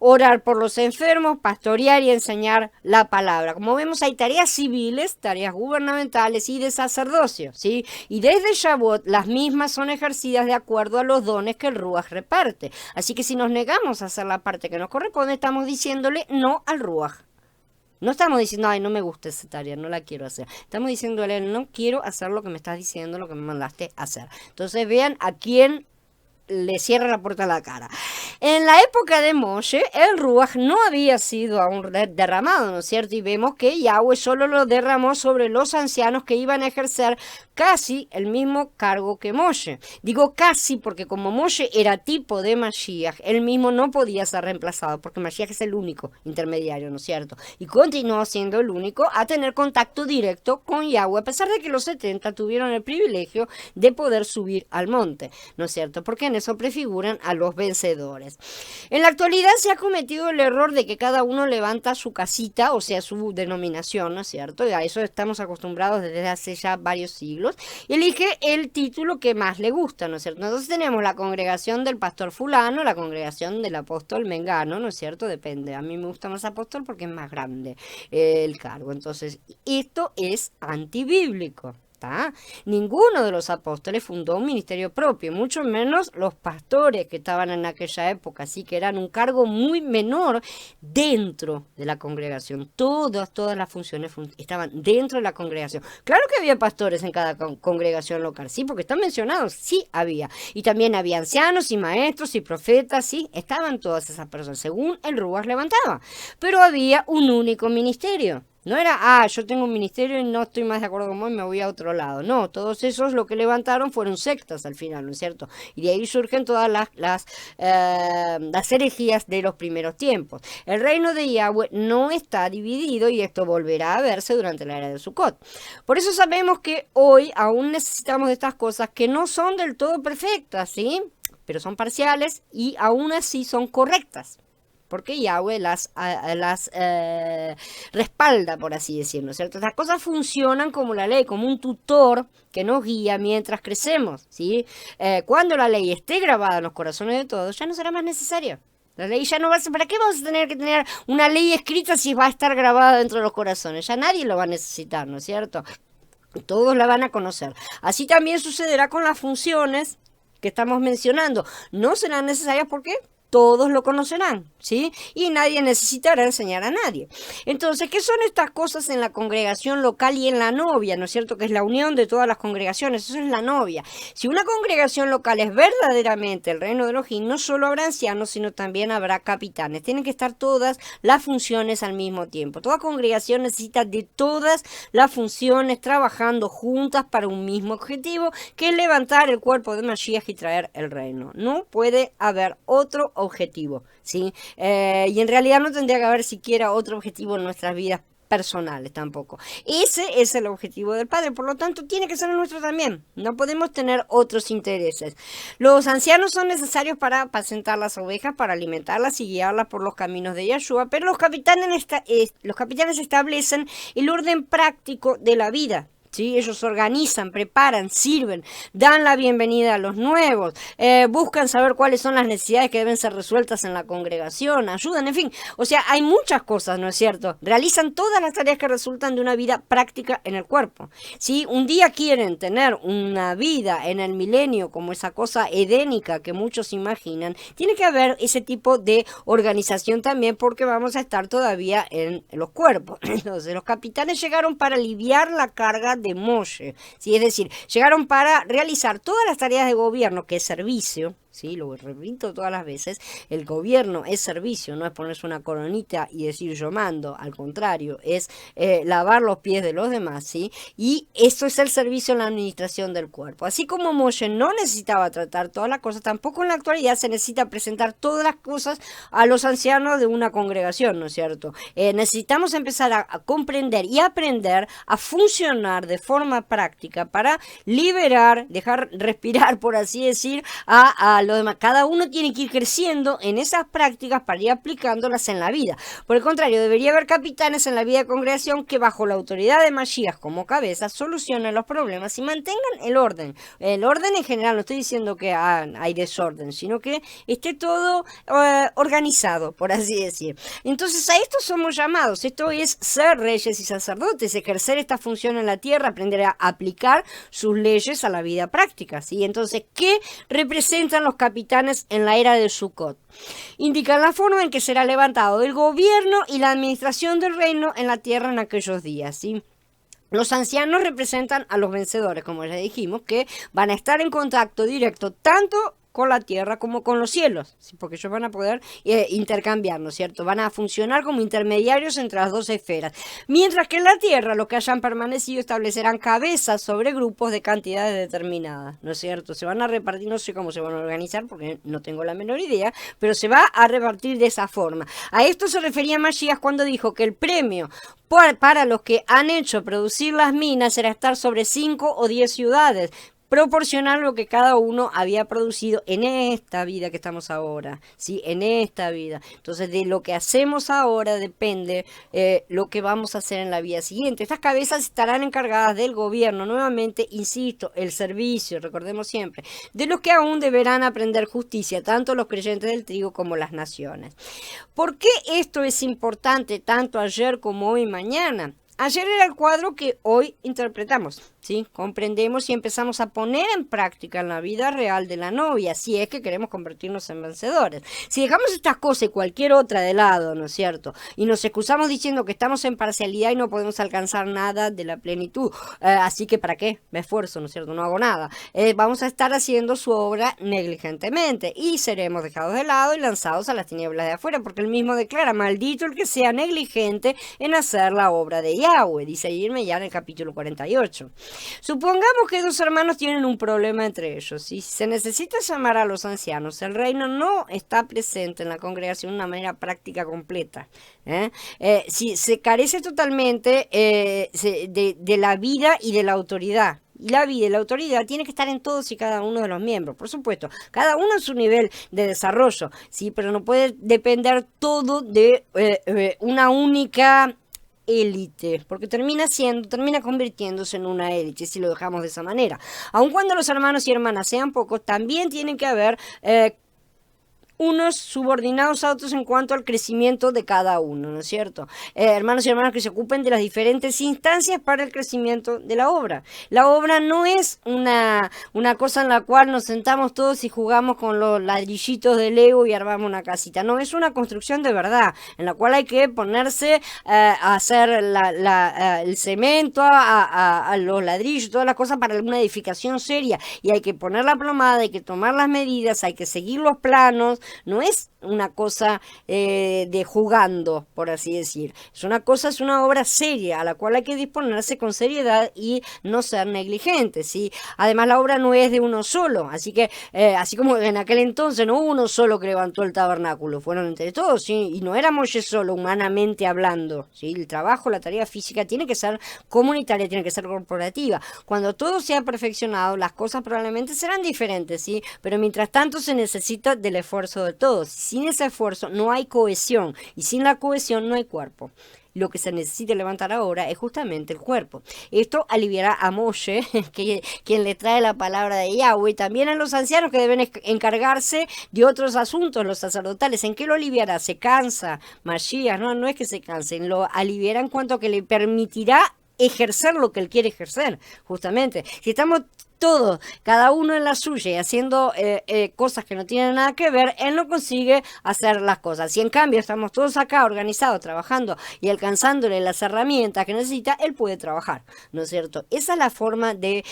orar por los enfermos, pastorear y enseñar la palabra. Como vemos, hay tareas civiles, tareas gubernamentales y de sacerdocio, ¿sí? Y desde Shavuot las mismas son ejercidas de acuerdo a los dones que el Ruach reparte. Así que si nos negamos a hacer la parte que nos corresponde, estamos diciéndole no al Ruach. No estamos diciendo, ay, no me gusta esa tarea, no la quiero hacer. Estamos diciéndole, no quiero hacer lo que me estás diciendo, lo que me mandaste a hacer. Entonces vean a quién le cierra la puerta a la cara. En la época de Moshe, el Ruach no había sido aún derramado, ¿no es cierto? Y vemos que Yahweh solo lo derramó sobre los ancianos que iban a ejercer casi el mismo cargo que Moshe. Digo casi porque como Moshe era tipo de Mashiach, él mismo no podía ser reemplazado, porque Mashiach es el único intermediario, ¿no es cierto? Y continuó siendo el único a tener contacto directo con Yahweh, a pesar de que los 70 tuvieron el privilegio de poder subir al monte, ¿no es cierto? Porque en eso prefiguran a los vencedores. En la actualidad se ha cometido el error de que cada uno levanta su casita, o sea, su denominación, ¿no es cierto? Y a eso estamos acostumbrados desde hace ya varios siglos. Y elige el título que más le gusta, ¿no es cierto? Entonces tenemos la congregación del pastor fulano, la congregación del apóstol mengano, ¿no es cierto? Depende. A mí me gusta más apóstol porque es más grande el cargo. Entonces, esto es antibíblico. ¿Tá? Ninguno de los apóstoles fundó un ministerio propio, mucho menos los pastores que estaban en aquella época, así que eran un cargo muy menor dentro de la congregación. Todas las funciones estaban dentro de la congregación. Claro que había pastores en cada congregación local, sí, porque están mencionados, sí había. Y también había ancianos y maestros y profetas, sí, estaban todas esas personas, según el Ruach levantaba. Pero había un único ministerio. No era, yo tengo un ministerio y no estoy más de acuerdo con vos y me voy a otro lado. No, todos esos lo que levantaron fueron sectas al final, ¿no es cierto? Y de ahí surgen todas las herejías de los primeros tiempos. El reino de Yahweh no está dividido y esto volverá a verse durante la era de Sukkot. Por eso sabemos que hoy aún necesitamos de estas cosas que no son del todo perfectas, ¿sí? Pero son parciales y aún así son correctas. Porque Yahweh las respalda, por así decirlo, ¿cierto? Estas cosas funcionan como la ley, como un tutor que nos guía mientras crecemos, ¿sí? Cuando la ley esté grabada en los corazones de todos, ya no será más necesaria. La ley ya no va a ser, ¿para qué vamos a tener que tener una ley escrita si va a estar grabada dentro de los corazones? Ya nadie lo va a necesitar, ¿no es cierto? Todos la van a conocer. Así también sucederá con las funciones que estamos mencionando. No serán necesarias, ¿por qué? Todos lo conocerán, ¿sí? Y nadie necesitará enseñar a nadie. Entonces, ¿qué son estas cosas en la congregación local y en la novia? ¿No es cierto? Que es la unión de todas las congregaciones, eso es la novia. Si una congregación local es verdaderamente el reino de Elohim, no solo habrá ancianos, sino también habrá capitanes. Tienen que estar todas las funciones al mismo tiempo. Toda congregación necesita de todas las funciones trabajando juntas para un mismo objetivo, que es levantar el cuerpo de Mashiach y traer el reino. No puede haber otro objetivo, ¿sí? Y en realidad no tendría que haber siquiera otro objetivo en nuestras vidas personales tampoco. Ese es el objetivo del Padre, por lo tanto tiene que ser el nuestro también. No podemos tener otros intereses. Los ancianos son necesarios para apacentar las ovejas, para alimentarlas y guiarlas por los caminos de Yahshua, pero los capitanes establecen el orden práctico de la vida. ¿Sí? Ellos organizan, preparan, sirven, dan la bienvenida a los nuevos, buscan saber cuáles son las necesidades que deben ser resueltas en la congregación, ayudan, en fin. O sea, hay muchas cosas, ¿no es cierto? Realizan todas las tareas que resultan de una vida práctica en el cuerpo. Si un día quieren tener una vida en el milenio como esa cosa edénica que muchos imaginan, tiene que haber ese tipo de organización también porque vamos a estar todavía en los cuerpos. Entonces, los capitanes llegaron para aliviar la carga de Moshe, ¿sí? Es decir, llegaron para realizar todas las tareas de gobierno, que es servicio, ¿sí? Lo repito todas las veces, el gobierno es servicio, no es ponerse una coronita y decir yo mando, al contrario, es lavar los pies de los demás, ¿sí? Y eso es el servicio en la administración del cuerpo. Así como Moshe no necesitaba tratar todas las cosas, tampoco en la actualidad se necesita presentar todas las cosas a los ancianos de una congregación, ¿no es cierto? Necesitamos empezar a comprender y aprender a funcionar de forma práctica para liberar, dejar respirar, por así decir, a lo demás. Cada uno tiene que ir creciendo en esas prácticas para ir aplicándolas en la vida. Por el contrario, debería haber capitanes en la vida de congregación que bajo la autoridad de Mashiach como cabeza solucionen los problemas y mantengan el orden. El orden en general, no estoy diciendo que hay desorden, sino que esté todo organizado, por así decir. Entonces a esto somos llamados. Esto es ser reyes y sacerdotes, ejercer esta función en la tierra, aprender a aplicar sus leyes a la vida práctica, ¿sí? Entonces, ¿qué representan los los capitanes en la era de Sukkot. Indican la forma en que será levantado el gobierno y la administración del reino en la tierra en aquellos días, ¿sí? Los ancianos representan a los vencedores, como ya dijimos, que van a estar en contacto directo tanto con la tierra como con los cielos, ¿sí? Porque ellos van a poder intercambiar, ¿no es cierto? Van a funcionar como intermediarios entre las dos esferas. Mientras que en la tierra, los que hayan permanecido establecerán cabezas sobre grupos de cantidades determinadas, ¿no es cierto? Se van a repartir, no sé cómo se van a organizar porque no tengo la menor idea, pero se va a repartir de esa forma. A esto se refería Mashiach cuando dijo que el premio para los que han hecho producir las minas será estar sobre 5 o 10 ciudades, proporcionar lo que cada uno había producido en esta vida que estamos ahora, ¿sí? En esta vida. Entonces, de lo que hacemos ahora depende lo que vamos a hacer en la vida siguiente. Estas cabezas estarán encargadas del gobierno, nuevamente, insisto, el servicio, recordemos siempre, de los que aún deberán aprender justicia, tanto los creyentes del trigo como las naciones. ¿Por qué esto es importante tanto ayer como hoy y mañana? Ayer era el cuadro que hoy interpretamos, ¿sí? Comprendemos y empezamos a poner en práctica en la vida real de la novia, si es que queremos convertirnos en vencedores. Si dejamos estas cosas y cualquier otra de lado, ¿no es cierto? Y nos excusamos diciendo que estamos en parcialidad y no podemos alcanzar nada de la plenitud, así que ¿para qué? Me esfuerzo, ¿no es cierto? No hago nada. Vamos a estar haciendo su obra negligentemente y seremos dejados de lado y lanzados a las tinieblas de afuera, porque él mismo declara, maldito el que sea negligente en hacer la obra de Yahweh, dice Irme ya en el capítulo 48. Supongamos que dos hermanos tienen un problema entre ellos. Si se necesita llamar a los ancianos, el reino no está presente en la congregación de una manera práctica completa. Si se carece totalmente de la vida y de la autoridad. Y la vida y la autoridad tiene que estar en todos y cada uno de los miembros, por supuesto. Cada uno en su nivel de desarrollo, ¿sí? Pero no puede depender todo de una única élite, porque termina convirtiéndose en una élite si lo dejamos de esa manera. Aun cuando los hermanos y hermanas sean pocos, también tienen que haber unos subordinados a otros en cuanto al crecimiento de cada uno, ¿no es cierto? Hermanos y hermanas que se ocupen de las diferentes instancias para el crecimiento de la obra. La obra no es una cosa en la cual nos sentamos todos y jugamos con los ladrillitos de Lego y armamos una casita. No, es una construcción de verdad, en la cual hay que ponerse a hacer el cemento, a los ladrillos, todas las cosas para una edificación seria. Y hay que poner la plomada, hay que tomar las medidas, hay que seguir los planos. No es una cosa de jugando, por así decir. Es una obra seria a la cual hay que disponerse con seriedad y no ser negligente, ¿sí? Además, la obra no es de uno solo, así que, así como en aquel entonces no hubo uno solo que levantó el tabernáculo, fueron entre todos, ¿sí? Y no era Moshe solo, humanamente hablando, ¿sí? El trabajo, la tarea física tiene que ser comunitaria, tiene que ser corporativa. Cuando todo sea perfeccionado, las cosas probablemente serán diferentes, ¿sí? Pero mientras tanto se necesita del esfuerzo de todos. Sin ese esfuerzo no hay cohesión y sin la cohesión no hay cuerpo. Lo que se necesita levantar ahora es justamente el cuerpo. Esto aliviará a Moshe, quien le trae la palabra de Yahweh, también a los ancianos que deben encargarse de otros asuntos, los sacerdotales. ¿En qué lo aliviará? Se cansa Mashiach, no es que se cansen, lo aliviará en cuanto a que le permitirá ejercer lo que él quiere ejercer, justamente. Si estamos todos, cada uno en la suya y haciendo cosas que no tienen nada que ver, él no consigue hacer las cosas. Si en cambio estamos todos acá organizados, trabajando y alcanzándole las herramientas que necesita, él puede trabajar, ¿no es cierto? Esa es la forma de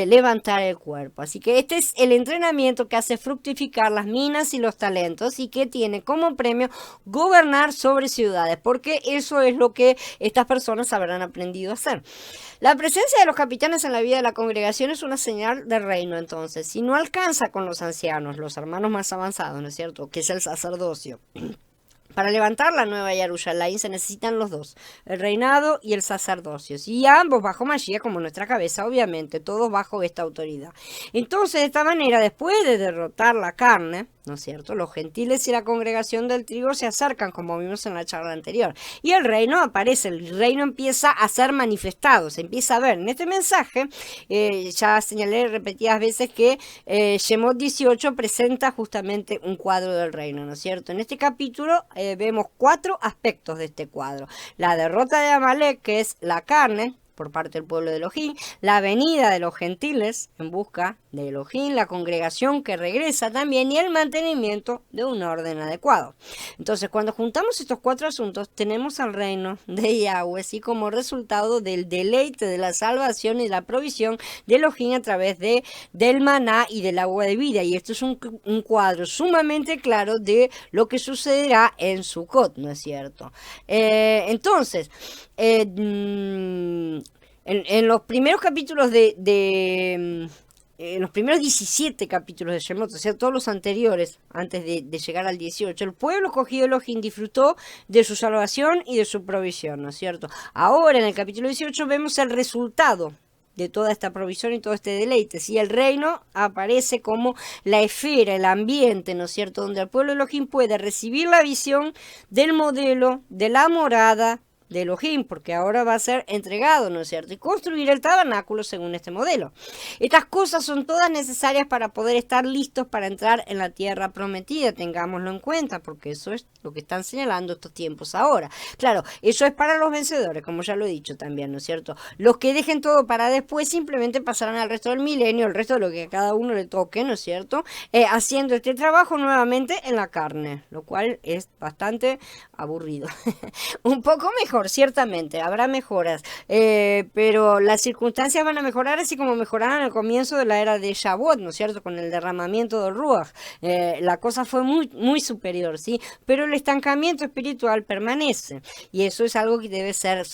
levantar el cuerpo. Así que este es el entrenamiento que hace fructificar las minas y los talentos y que tiene como premio gobernar sobre ciudades, porque eso es lo que estas personas habrán aprendido a hacer. La presencia de los capitanes en la vida de la congregación es una señal de reino, entonces. Si no alcanza con los ancianos, los hermanos más avanzados, ¿no es cierto?, que es el sacerdocio. Para levantar la nueva Jerusalén se necesitan los dos, el reinado y el sacerdocio. Y ambos bajo Mashiach como nuestra cabeza, obviamente, todos bajo esta autoridad. Entonces, de esta manera, después de derrotar la carne, ¿no es cierto?, los gentiles y la congregación del trigo se acercan, como vimos en la charla anterior. Y el reino aparece, el reino empieza a ser manifestado, se empieza a ver. En este mensaje, ya señalé repetidas veces que Shemot 18 presenta justamente un cuadro del reino, ¿no es cierto? En este capítulo vemos 4 aspectos de este cuadro. La derrota de Amalek, que es la carne, por parte del pueblo de Elohim, la venida de los gentiles en busca de Elohim, la congregación que regresa también y el mantenimiento de un orden adecuado. Entonces, cuando juntamos estos 4 asuntos, tenemos al reino de Yahweh, así como resultado del deleite de la salvación y la provisión de Elohim a través del maná y del agua de vida. Y esto es un cuadro sumamente claro de lo que sucederá en Sukkot, ¿no es cierto? Entonces, en los primeros capítulos en los primeros 17 capítulos de Shemot, o sea, todos los anteriores, antes de llegar al 18, el pueblo escogido Elohim disfrutó de su salvación y de su provisión, ¿no es cierto? Ahora, en el capítulo 18, vemos el resultado de toda esta provisión y todo este deleite. Si el reino aparece como la esfera, el ambiente, ¿no es cierto?, donde el pueblo Elohim puede recibir la visión del modelo, de la morada de Elohim, porque ahora va a ser entregado, ¿no es cierto?, y construir el tabernáculo según este modelo. Estas cosas son todas necesarias para poder estar listos para entrar en la tierra prometida, tengámoslo en cuenta, porque eso es lo que están señalando estos tiempos ahora. Claro, eso es para los vencedores, como ya lo he dicho también, ¿no es cierto? Los que dejen todo para después simplemente pasarán al resto del milenio, el resto de lo que a cada uno le toque, ¿no es cierto?, haciendo este trabajo nuevamente en la carne, lo cual es bastante aburrido. Un poco mejor, ciertamente, habrá mejoras, pero las circunstancias van a mejorar así como mejoraron al comienzo de la era de Shavuot, ¿no es cierto?, con el derramamiento del Ruach. La cosa fue muy superior, ¿sí? Pero el estancamiento espiritual permanece, y eso es algo que debe ser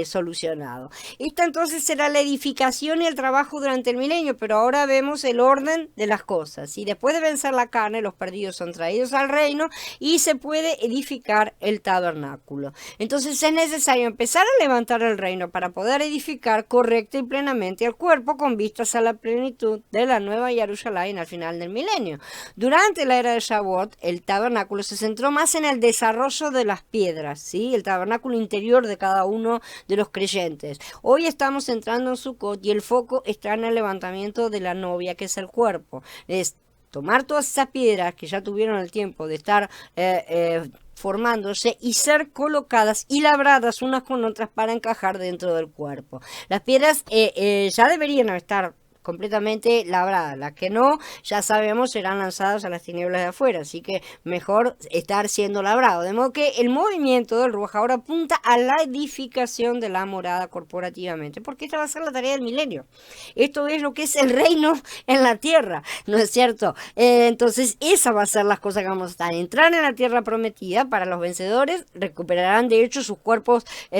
solucionado. Esta entonces será la edificación y el trabajo durante el milenio, pero ahora vemos el orden de las cosas, y después de vencer la carne, los perdidos son traídos al reino, y se puede edificar el tabernáculo. Entonces es necesario empezar a levantar el reino para poder edificar correcta y plenamente el cuerpo con vistas a la plenitud de la nueva Jerusalén al final del milenio. Durante la era de Shavuot, el tabernáculo se centró más en el desarrollo de las piedras, ¿sí?, el tabernáculo interior de cada uno de los creyentes. Hoy estamos entrando en Sukkot y el foco está en el levantamiento de la novia, que es el cuerpo. Es tomar todas esas piedras que ya tuvieron el tiempo de estar formándose y ser colocadas y labradas unas con otras para encajar dentro del cuerpo. Las piedras ya deberían estar completamente labradas, las que no, ya sabemos, serán lanzadas a las tinieblas de afuera, así que mejor estar siendo labrado, de modo que el movimiento del Ruaj ahora apunta a la edificación de la morada corporativamente, porque esta va a ser la tarea del milenio. Esto es lo que es el reino en la tierra, ¿no es cierto? Entonces esa va a ser las cosas que vamos a estar, entrar en la tierra prometida. Para los vencedores recuperarán de hecho sus cuerpos, o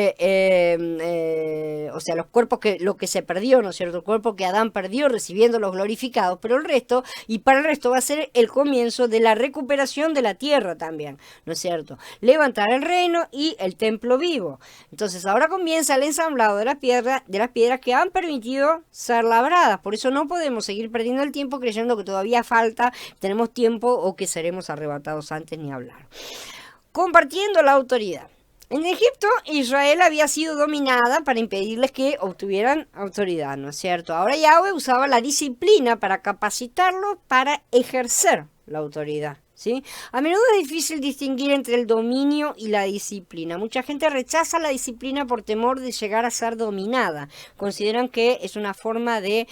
sea, los cuerpos que lo que se perdió, ¿no es cierto?, el cuerpo que Adán perdió recibiendo los glorificados, pero el resto, y para el resto va a ser el comienzo de la recuperación de la tierra también, ¿no es cierto?, levantar el reino y el templo vivo. Entonces ahora comienza el ensamblado de las piedras que han permitido ser labradas. Por eso no podemos seguir perdiendo el tiempo creyendo que todavía falta, tenemos tiempo o que seremos arrebatados antes, ni hablar. Compartiendo la autoridad. En Egipto, Israel había sido dominada para impedirles que obtuvieran autoridad, ¿no es cierto? Ahora Yahweh usaba la disciplina para capacitarlos para ejercer la autoridad, ¿sí? A menudo es difícil distinguir entre el dominio y la disciplina. Mucha gente rechaza la disciplina por temor de llegar a ser dominada. Consideran que es una forma de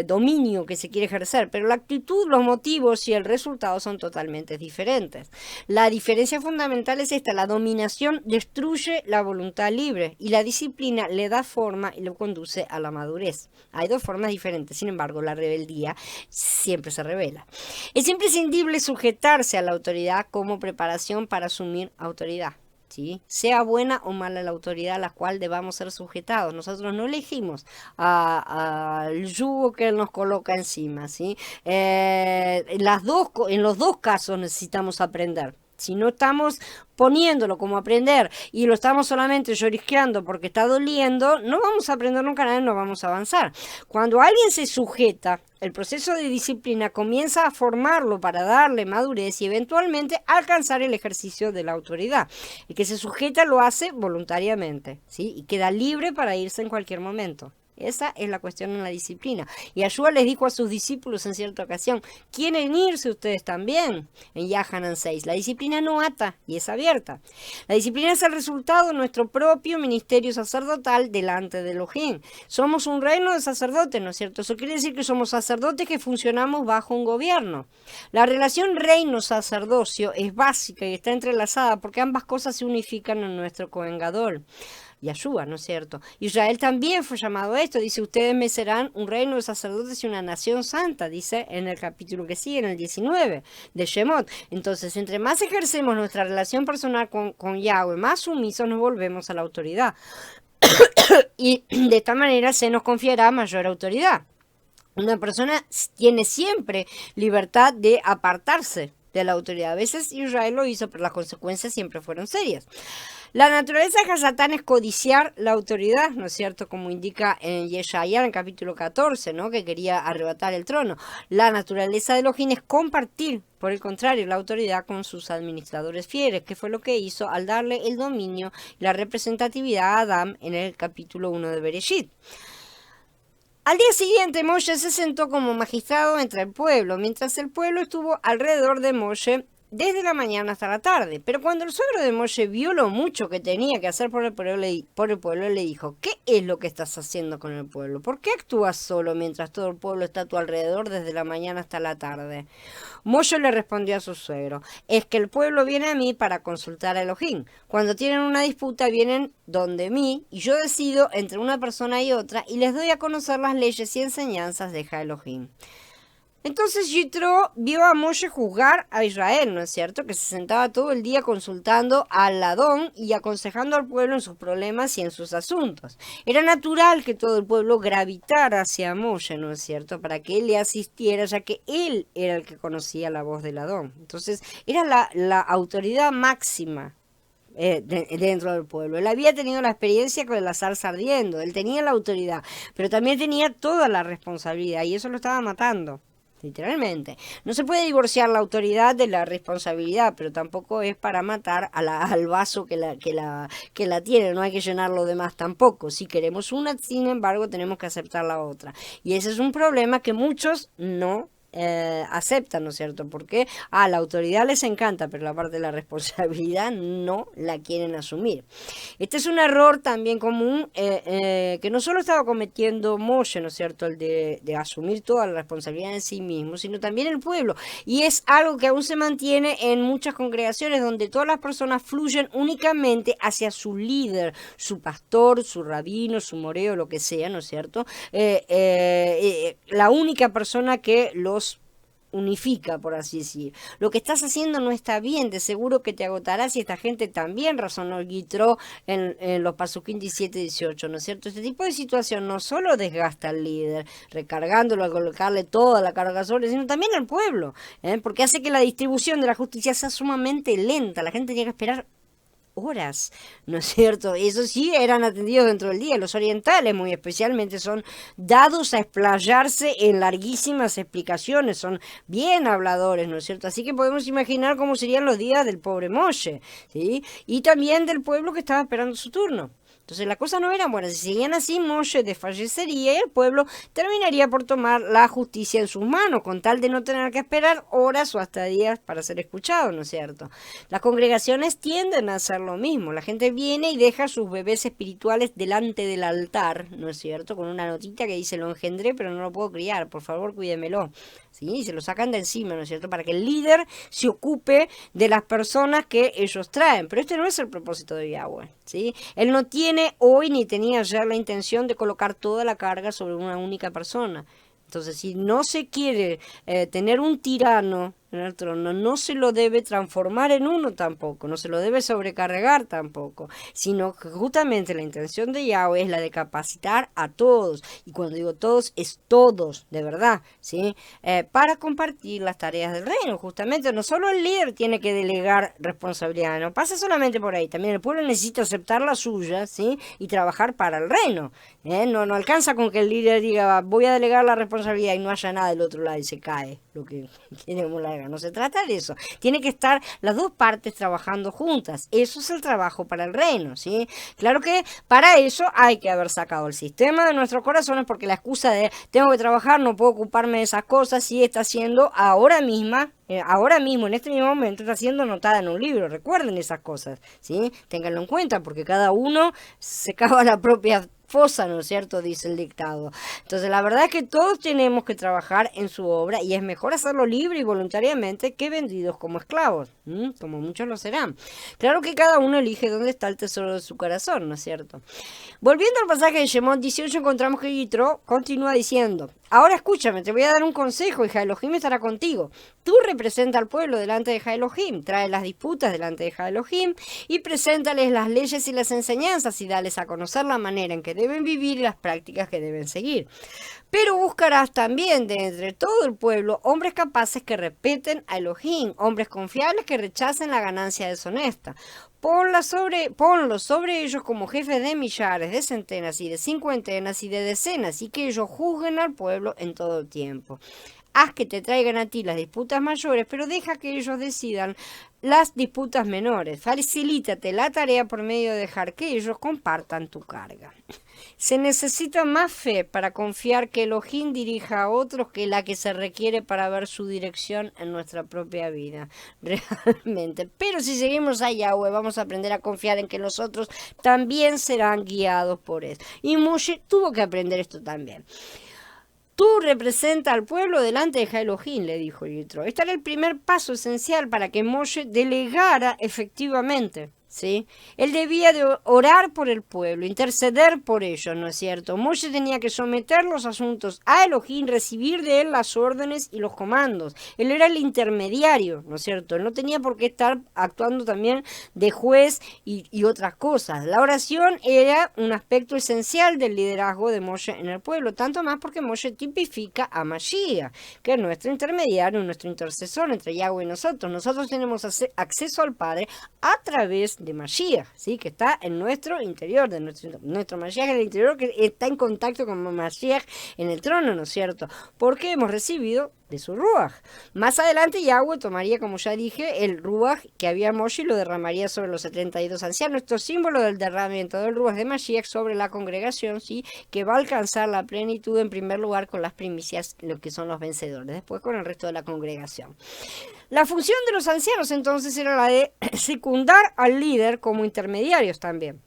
dominio que se quiere ejercer, pero la actitud, los motivos y el resultado son totalmente diferentes. La diferencia fundamental es esta: la dominación destruye la voluntad libre y la disciplina le da forma y lo conduce a la madurez. Hay dos formas diferentes, sin embargo, la rebeldía siempre se revela. Es imprescindible sujetarse a la autoridad como preparación para asumir autoridad, ¿sí? Sea buena o mala la autoridad a la cual debamos ser sujetados. Nosotros no elegimos al yugo que Él nos coloca encima, ¿sí? En los dos casos necesitamos aprender. Si no estamos poniéndolo como aprender y lo estamos solamente llorisqueando porque está doliendo, no vamos a aprender nunca nada y no vamos a avanzar. Cuando alguien se sujeta, el proceso de disciplina comienza a formarlo para darle madurez y eventualmente alcanzar el ejercicio de la autoridad. El que se sujeta lo hace voluntariamente, ¿sí?, y queda libre para irse en cualquier momento. Esa es la cuestión en la disciplina. Y Yahshua les dijo a sus discípulos en cierta ocasión, ¿quieren irse ustedes también? En Yahanan 6. La disciplina no ata y es abierta. La disciplina es el resultado de nuestro propio ministerio sacerdotal delante de Elohim. Somos un reino de sacerdotes, ¿no es cierto? Eso quiere decir que somos sacerdotes que funcionamos bajo un gobierno. La relación reino-sacerdocio es básica y está entrelazada porque ambas cosas se unifican en nuestro Cohen Gadol. Yahshua, ¿no es cierto? Israel también fue llamado a esto, dice, ustedes me serán un reino de sacerdotes y una nación santa, dice en el capítulo que sigue, en el 19 de Shemot. Entonces, entre más ejercemos nuestra relación personal con Yahweh, más sumisos nos volvemos a la autoridad. Y de esta manera se nos confiará mayor autoridad. Una persona tiene siempre libertad de apartarse de la autoridad. A veces Israel lo hizo, pero las consecuencias siempre fueron serias. La naturaleza de Hasatán es codiciar la autoridad, ¿no es cierto? Como indica en Yeshaya, en el capítulo 14, ¿no? Que quería arrebatar el trono. La naturaleza de Elohim es compartir, por el contrario, la autoridad con sus administradores fieles, que fue lo que hizo al darle el dominio y la representatividad a Adán en el capítulo 1 de Bereshit. Al día siguiente, Moshe se sentó como magistrado entre el pueblo, mientras el pueblo estuvo alrededor de Moshe desde la mañana hasta la tarde. Pero cuando el suegro de Moshe vio lo mucho que tenía que hacer por el pueblo, le dijo, ¿qué es lo que estás haciendo con el pueblo? ¿Por qué actúas solo mientras todo el pueblo está a tu alrededor desde la mañana hasta la tarde? Moshe le respondió a su suegro, es que el pueblo viene a mí para consultar a Elohim. Cuando tienen una disputa vienen donde mí y yo decido entre una persona y otra y les doy a conocer las leyes y enseñanzas de Elohim. Entonces Yitro vio a Moshe juzgar a Israel, ¿no es cierto? Que se sentaba todo el día consultando al Adón y aconsejando al pueblo en sus problemas y en sus asuntos. Era natural que todo el pueblo gravitara hacia Moshe, ¿no es cierto? Para que él le asistiera, ya que él era el que conocía la voz del Adón. Entonces era la autoridad máxima dentro del pueblo. Él había tenido la experiencia con la zarza ardiendo, él tenía la autoridad, pero también tenía toda la responsabilidad y eso lo estaba matando. Literalmente. No se puede divorciar la autoridad de la responsabilidad, pero tampoco es para matar al vaso que la tiene. No hay que llenarlo de más tampoco. Si queremos una, sin embargo, tenemos que aceptar la otra. Y ese es un problema que muchos no aceptan, ¿no es cierto? Porque a la autoridad les encanta, pero la parte de la responsabilidad no la quieren asumir. Este es un error también común que no solo estaba cometiendo Moshe, ¿no es cierto? El de asumir toda la responsabilidad en sí mismo, sino también el pueblo. Y es algo que aún se mantiene en muchas congregaciones donde todas las personas fluyen únicamente hacia su líder, su pastor, su rabino, su moreo, lo que sea, ¿no es cierto? La única persona que los unifica, por así decir. Lo que estás haciendo no está bien, de seguro que te agotarás y esta gente también razonó el Yitro en los Pasukim 17 y 18, ¿no es cierto? Este tipo de situación no solo desgasta al líder, recargándolo, a colocarle toda la carga sobre, sino también al pueblo, porque hace que la distribución de la justicia sea sumamente lenta, la gente tiene que esperar horas, ¿no es cierto? Eso sí, eran atendidos dentro del día. Los orientales, muy especialmente, son dados a explayarse en larguísimas explicaciones, son bien habladores, ¿no es cierto? Así que podemos imaginar cómo serían los días del pobre Moshe, ¿sí? Y también del pueblo que estaba esperando su turno. Entonces la cosa no era buena. Si seguían así, Moshe desfallecería y el pueblo terminaría por tomar la justicia en sus manos, con tal de no tener que esperar horas o hasta días para ser escuchado, ¿no es cierto? Las congregaciones tienden a hacer lo mismo. La gente viene y deja sus bebés espirituales delante del altar, ¿no es cierto? Con una notita que dice, lo engendré, pero no lo puedo criar, por favor cuídemelo. ¿Sí? Se lo sacan de encima, ¿no es cierto? Para que el líder se ocupe de las personas que ellos traen. Pero este no es el propósito de Yahweh, ¿sí? Él no tiene hoy ni tenía ayer la intención de colocar toda la carga sobre una única persona. Entonces, si no se quiere tener un tirano en el trono, no se lo debe transformar en uno tampoco, no se lo debe sobrecargar tampoco, sino que justamente la intención de Yahweh es la de capacitar a todos, y cuando digo todos, es todos, de verdad, ¿sí? Para compartir las tareas del reino, justamente, no solo el líder tiene que delegar responsabilidad, no pasa solamente por ahí, también el pueblo necesita aceptar la suya, ¿sí? Y trabajar para el reino, no alcanza con que el líder diga, voy a delegar la responsabilidad y no haya nada del otro lado y se cae, lo que queremos la haga. No se trata de eso. Tiene que estar las dos partes trabajando juntas. Eso es el trabajo para el reino, ¿sí? Claro que para eso hay que haber sacado el sistema de nuestros corazones, porque la excusa de tengo que trabajar, no puedo ocuparme de esas cosas, sí está siendo ahora mismo, en este mismo momento, está siendo anotada en un libro. Recuerden esas cosas, ¿sí? Ténganlo en cuenta, porque cada uno se cava la propia fosa, ¿no es cierto?, dice el dictado. Entonces la verdad es que todos tenemos que trabajar en su obra, y es mejor hacerlo libre y voluntariamente que vendidos como esclavos, como muchos lo serán. Claro que cada uno elige dónde está el tesoro de su corazón, ¿no es cierto? Volviendo al pasaje de Shemot 18, encontramos que Yitro continúa diciendo: ahora escúchame, te voy a dar un consejo, y Jah Elohim estará contigo. Tú representa al pueblo delante de Jah Elohim, trae las disputas delante de Jah Elohim y preséntales las leyes y las enseñanzas, y dales a conocer la manera en que deben vivir y las prácticas que deben seguir. Pero buscarás también de entre todo el pueblo hombres capaces que respeten a Elohim, hombres confiables que rechacen la ganancia deshonesta. Ponlos sobre ellos como jefes de millares, de centenas y de cincuentenas y de decenas, y que ellos juzguen al pueblo en todo tiempo. Haz que te traigan a ti las disputas mayores, pero deja que ellos decidan las disputas menores. Facilítate la tarea por medio de dejar que ellos compartan tu carga. Se necesita más fe para confiar que Elohim dirija a otros que la que se requiere para ver su dirección en nuestra propia vida, realmente. Pero si seguimos a Yahweh, vamos a aprender a confiar en que los otros también serán guiados por él. Y Moshe tuvo que aprender esto también. Tú representa al pueblo delante de Jah Elohim, le dijo Yitro. Este era el primer paso esencial para que Moshe delegara efectivamente, ¿sí? Él debía de orar por el pueblo, interceder por ellos, ¿no es cierto? Moshe tenía que someter los asuntos a Elohim, recibir de él las órdenes y los comandos. Él era el intermediario, ¿no es cierto? Él no tenía por qué estar actuando también de juez y otras cosas. La oración era un aspecto esencial del liderazgo de Moshe en el pueblo, tanto más porque Moshe tipifica a Mashiach, que es nuestro intermediario, nuestro intercesor entre Yahweh y nosotros. Nosotros tenemos acceso al Padre a través de Mashiach, ¿sí? Que está en nuestro interior, de nuestro Mashiach en el interior, que está en contacto con Mashiach en el trono, ¿no es cierto? Porque hemos recibido de su Ruach. Más adelante Yahweh tomaría, como ya dije, el Ruach que había Moshe y lo derramaría sobre los 72 ancianos. Esto es símbolo del derramamiento del Ruach de Mashiach sobre la congregación, ¿sí? Que va a alcanzar la plenitud en primer lugar con las primicias, lo que son los vencedores, después con el resto de la congregación. La función de los ancianos entonces era la de secundar al líder como intermediarios también.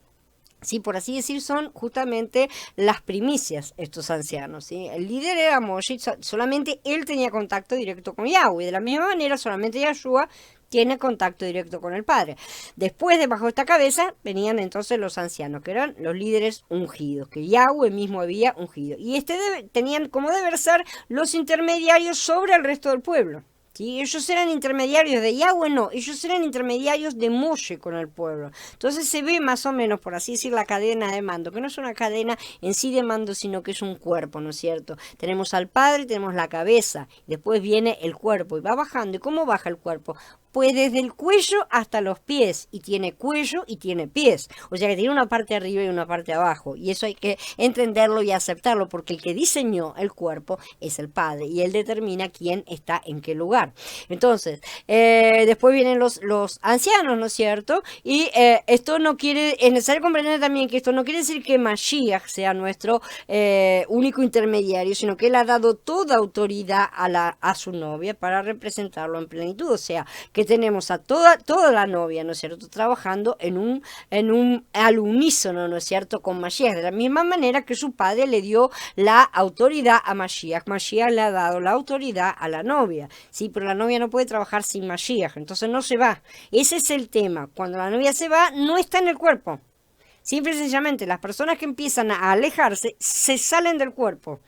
Sí, por así decir, son justamente las primicias estos ancianos, ¿sí? El líder era Moshe, solamente él tenía contacto directo con Yahweh. De la misma manera, solamente Yahshua tiene contacto directo con el Padre. Después, debajo de esta cabeza, venían entonces los ancianos, que eran los líderes ungidos, que Yahweh mismo había ungido. Y tenían como deber ser los intermediarios sobre el resto del pueblo. ¿Sí? Ellos eran intermediarios de Yahweh, no, ellos eran intermediarios de Moshe con el pueblo. Entonces se ve más o menos, por así decir, la cadena de mando, que no es una cadena en sí de mando, sino que es un cuerpo, ¿no es cierto? Tenemos al Padre, tenemos la cabeza, después viene el cuerpo y va bajando. ¿Y cómo baja el cuerpo? Pues desde el cuello hasta los pies, y tiene cuello y tiene pies, o sea que tiene una parte arriba y una parte abajo, y eso hay que entenderlo y aceptarlo, porque el que diseñó el cuerpo es el Padre, y él determina quién está en qué lugar. Entonces, después vienen los ancianos, ¿no es cierto? Y esto no quiere, es necesario comprender también que esto no quiere decir que Mashiach sea nuestro único intermediario, sino que él ha dado toda autoridad a su novia para representarlo en plenitud, o sea, que tenemos a toda la novia, ¿no es cierto?, trabajando al unísono, ¿no es cierto?, con Mashiach, de la misma manera que su padre le dio la autoridad a Mashiach. Mashiach le ha dado la autoridad a la novia, sí, pero la novia no puede trabajar sin Mashiach, entonces no se va. Ese es el tema. Cuando la novia se va, no está en el cuerpo. Simple y sencillamente, las personas que empiezan a alejarse se salen del cuerpo.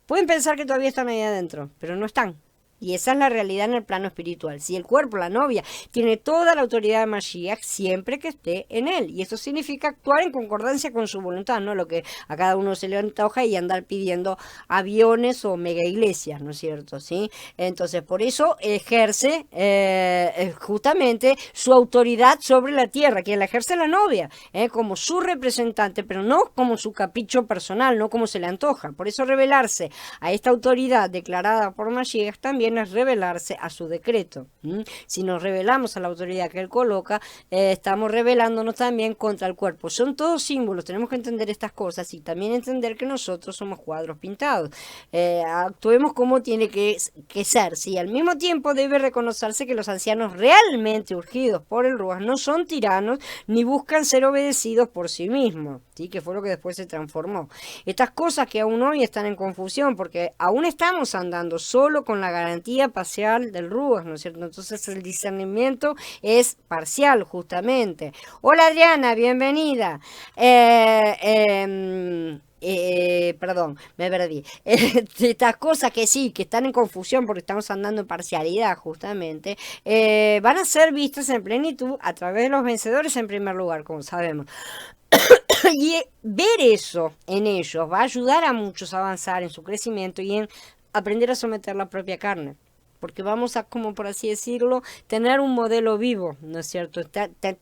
Pueden pensar que todavía están ahí adentro, pero no están. Y esa es la realidad en el plano espiritual. Si el cuerpo, la novia, tiene toda la autoridad de Mashiach siempre que esté en él. Y eso significa actuar en concordancia con su voluntad, no lo que a cada uno se le antoja y andar pidiendo aviones o mega iglesias, ¿no es cierto? ¿Sí? Entonces, por eso ejerce justamente su autoridad sobre la tierra, quien la ejerce la novia, como su representante, pero no como su capricho personal, no como se le antoja. Por eso revelarse a esta autoridad declarada por Mashiach también también es rebelarse a su decreto. Si nos rebelamos a la autoridad que él coloca, estamos rebelándonos también contra el cuerpo. Son todos símbolos, tenemos que entender estas cosas y también entender que nosotros somos cuadros pintados. Actuemos como tiene que ser. Sí, al mismo tiempo debe reconocerse que los ancianos realmente urgidos por el Ruach no son tiranos ni buscan ser obedecidos por sí mismos, ¿sí? Que fue lo que después se transformó. Estas cosas que aún hoy están en confusión porque aún estamos andando solo con la garantía parcial del Ruach, ¿no es cierto? Entonces el discernimiento es parcial justamente. Hola Adriana, bienvenida. Perdón, me perdí. Estas cosas que sí, que están en confusión porque estamos andando en parcialidad justamente, van a ser vistas en plenitud a través de los vencedores en primer lugar, como sabemos. Y ver eso en ellos va a ayudar a muchos a avanzar en su crecimiento y en aprender a someter la propia carne. Porque vamos a, como por así decirlo, tener un modelo vivo, ¿no es cierto?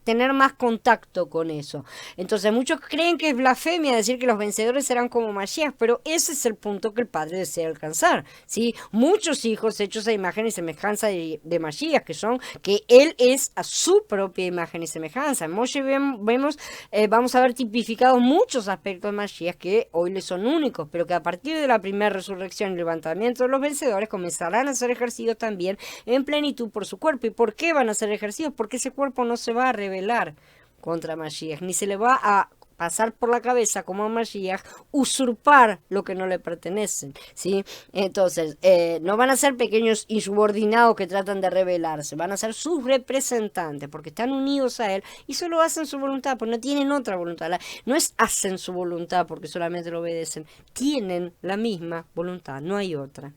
Tener más contacto con eso. Entonces muchos creen que es blasfemia decir que los vencedores serán como Mashiach, pero ese es el punto que el Padre desea alcanzar, ¿sí? Muchos hijos hechos a imagen y semejanza de Mashiach, que Él es a su propia imagen y semejanza. En Moshe vamos a ver tipificados muchos aspectos de Mashiach que hoy le son únicos, pero que a partir de la primera resurrección y levantamiento de los vencedores comenzarán a ser ejercidos también en plenitud por su cuerpo. ¿Y por qué van a ser ejercidos? Porque ese cuerpo no se va a rebelar contra Mashiach, ni se le va a pasar por la cabeza como a Mashiach usurpar lo que no le pertenece, ¿sí? Entonces, no van a ser pequeños insubordinados que tratan de rebelarse, van a ser sus representantes, porque están unidos a él y solo hacen su voluntad, pues no tienen otra voluntad. No es hacen su voluntad porque solamente lo obedecen, tienen la misma voluntad, no hay otra.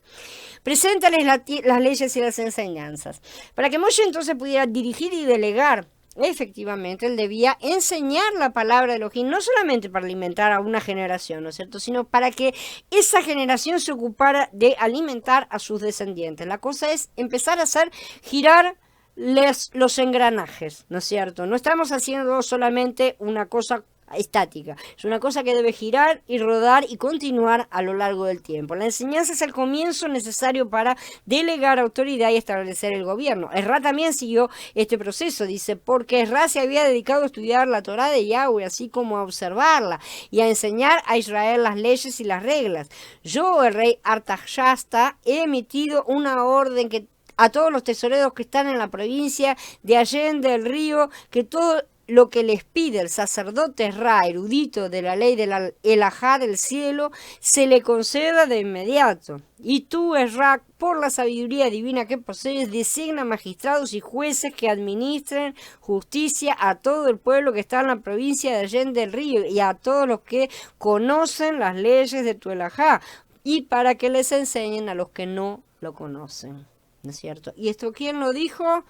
Preséntales las leyes y las enseñanzas. Para que Moshe entonces pudiera dirigir y delegar, efectivamente, él debía enseñar la palabra de Elohim, no solamente para alimentar a una generación, ¿no es cierto?, sino para que esa generación se ocupara de alimentar a sus descendientes. La cosa es empezar a hacer girar los engranajes, ¿no es cierto? No estamos haciendo solamente una cosa estática, es una cosa que debe girar y rodar y continuar a lo largo del tiempo. La enseñanza es el comienzo necesario para delegar autoridad y establecer el gobierno. Esra también siguió este proceso, dice, porque Esra se había dedicado a estudiar la Torá de Yahweh, así como a observarla y a enseñar a Israel las leyes y las reglas. Yo, el rey Artaxasta, he emitido una orden a todos los tesoreros que están en la provincia de Allende del Río, que todo lo que les pide el sacerdote Esra, erudito de la ley del Elajá del cielo, se le conceda de inmediato. Y tú, Esra, por la sabiduría divina que posees, designa magistrados y jueces que administren justicia a todo el pueblo que está en la provincia de Allende del Río y a todos los que conocen las leyes de tu Elajá, y para que les enseñen a los que no lo conocen, ¿no es cierto? ¿Y esto quién lo dijo?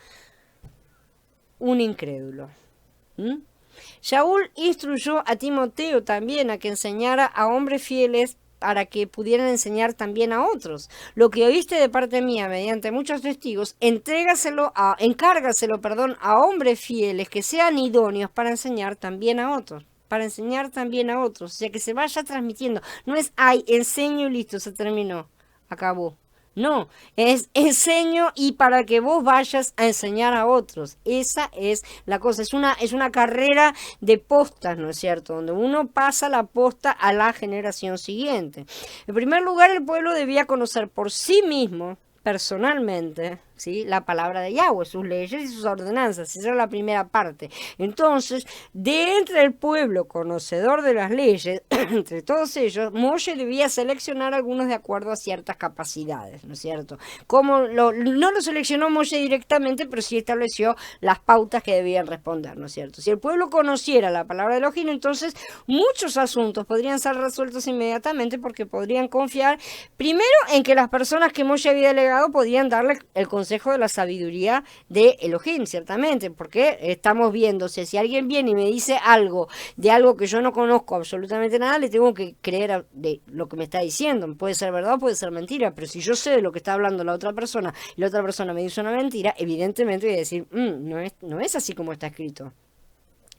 Un incrédulo. Shaul instruyó a Timoteo también a que enseñara a hombres fieles para que pudieran enseñar también a otros. Lo que oíste de parte mía mediante muchos testigos, encárgaselo a hombres fieles que sean idóneos para enseñar también a otros. O sea, que se vaya transmitiendo. No es, enseño y listo, se terminó, acabó. No, es enseño y para que vos vayas a enseñar a otros. Esa es la cosa, es una carrera de postas, ¿no es cierto? Donde uno pasa la posta a la generación siguiente. En primer lugar, el pueblo debía conocer por sí mismo, personalmente, ¿sí?, la palabra de Yahweh, sus leyes y sus ordenanzas. Esa era la primera parte. Entonces, de entre el pueblo conocedor de las leyes, entre todos ellos, Moshe debía seleccionar algunos de acuerdo a ciertas capacidades, ¿no es cierto? No lo seleccionó Moshe directamente, pero sí estableció las pautas que debían responder, ¿no es cierto? Si el pueblo conociera la palabra de Elohim, entonces muchos asuntos podrían ser resueltos inmediatamente porque podrían confiar primero en que las personas que Moshe había delegado podían darle el consejo de la sabiduría de Elohim, ciertamente, porque estamos viendo, si alguien viene y me dice algo de algo que yo no conozco absolutamente nada, le tengo que creer de lo que me está diciendo. Puede ser verdad o puede ser mentira, pero si yo sé de lo que está hablando la otra persona y la otra persona me dice una mentira, evidentemente voy a decir, no es así como está escrito.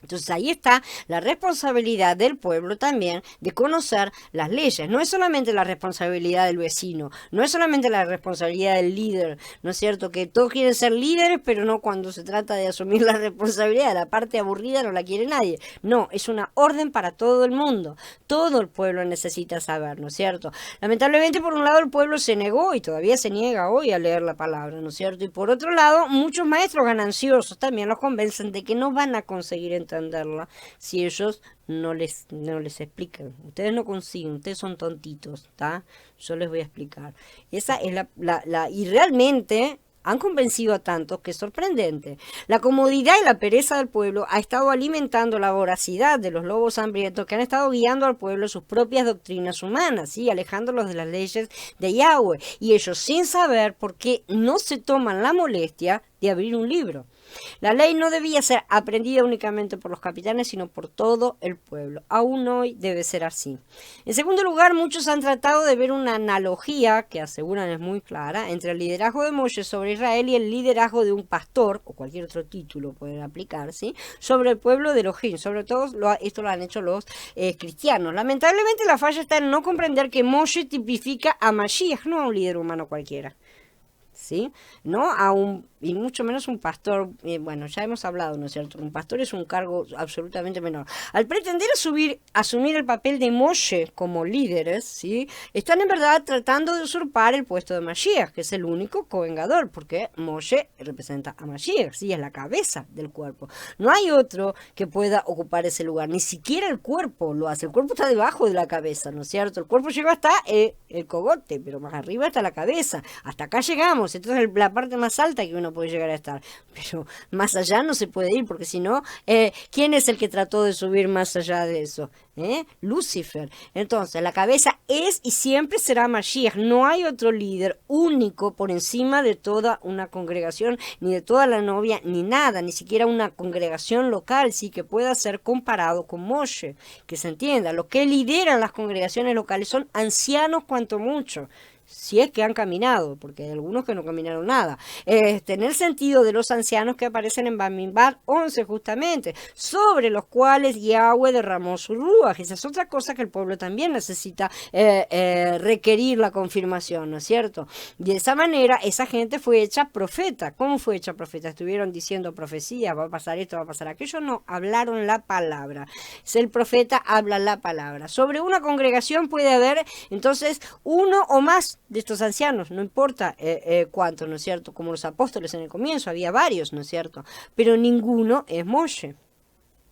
Entonces ahí está la responsabilidad del pueblo también de conocer las leyes. No es solamente la responsabilidad del vecino, no es solamente la responsabilidad del líder, ¿no es cierto? Que todos quieren ser líderes, pero no cuando se trata de asumir la responsabilidad. La parte aburrida no la quiere nadie. No, es una orden para todo el mundo. Todo el pueblo necesita saber, ¿no es cierto? Lamentablemente, por un lado, el pueblo se negó y todavía se niega hoy a leer la palabra, ¿no es cierto? Y por otro lado, muchos maestros gananciosos también los convencen de que no van a conseguir entenderla si ellos no les explican. Ustedes no consiguen, ustedes son tontitos, ¿está? Yo les voy a explicar. Esa es y realmente han convencido a tantos que es sorprendente. La comodidad y la pereza del pueblo ha estado alimentando la voracidad de los lobos hambrientos que han estado guiando al pueblo en sus propias doctrinas humanas, ¿sí? Alejándolos de las leyes de Yahweh. Y ellos sin saber por qué no se toman la molestia de abrir un libro. La ley no debía ser aprendida únicamente por los capitanes, sino por todo el pueblo. Aún hoy debe ser así. En segundo lugar, muchos han tratado de ver una analogía, que aseguran es muy clara, entre el liderazgo de Moshe sobre Israel y el liderazgo de un pastor, o cualquier otro título pueden aplicar, ¿sí? Sobre el pueblo de Elohim. Sobre todo esto lo han hecho los cristianos. Lamentablemente la falla está en no comprender que Moshe tipifica a Mashiach, no a un líder humano cualquiera, ¿sí? No a y mucho menos un pastor. Bueno, ya hemos hablado, ¿no es cierto? Un pastor es un cargo absolutamente menor. Al pretender asumir el papel de Moshe como líderes, ¿sí? Están en verdad tratando de usurpar el puesto de Mashiach, que es el único covengador, porque Moshe representa a Mashiach, ¿sí? Es la cabeza del cuerpo. No hay otro que pueda ocupar ese lugar, ni siquiera el cuerpo lo hace. El cuerpo está debajo de la cabeza, ¿no es cierto? El cuerpo llega hasta el cogote, pero más arriba está la cabeza. Hasta acá llegamos, entonces es la parte más alta que uno puede llegar a estar, pero más allá no se puede ir, porque si no, ¿quién es el que trató de subir más allá de eso? Lucifer. Entonces la cabeza es y siempre será Mashiach. No hay otro líder único por encima de toda una congregación, ni de toda la novia, ni nada, ni siquiera una congregación local, sí, que pueda ser comparado con Moshe. Que se entienda, los que lideran las congregaciones locales son ancianos cuanto mucho, si es que han caminado, porque hay algunos que no caminaron nada. En el sentido de los ancianos que aparecen en Bamidbar 11 justamente, sobre los cuales Yahweh derramó su ruaj. Esa es otra cosa que el pueblo también necesita requerir la confirmación, ¿no es cierto? De esa manera, esa gente fue hecha profeta. ¿Cómo fue hecha profeta? Estuvieron diciendo profecías, va a pasar esto, va a pasar aquello. No, hablaron la palabra. El profeta habla la palabra. Sobre una congregación puede haber, entonces, uno o más de estos ancianos, no importa cuántos, ¿no es cierto? Como los apóstoles en el comienzo, había varios, ¿no es cierto? Pero ninguno es Moshe,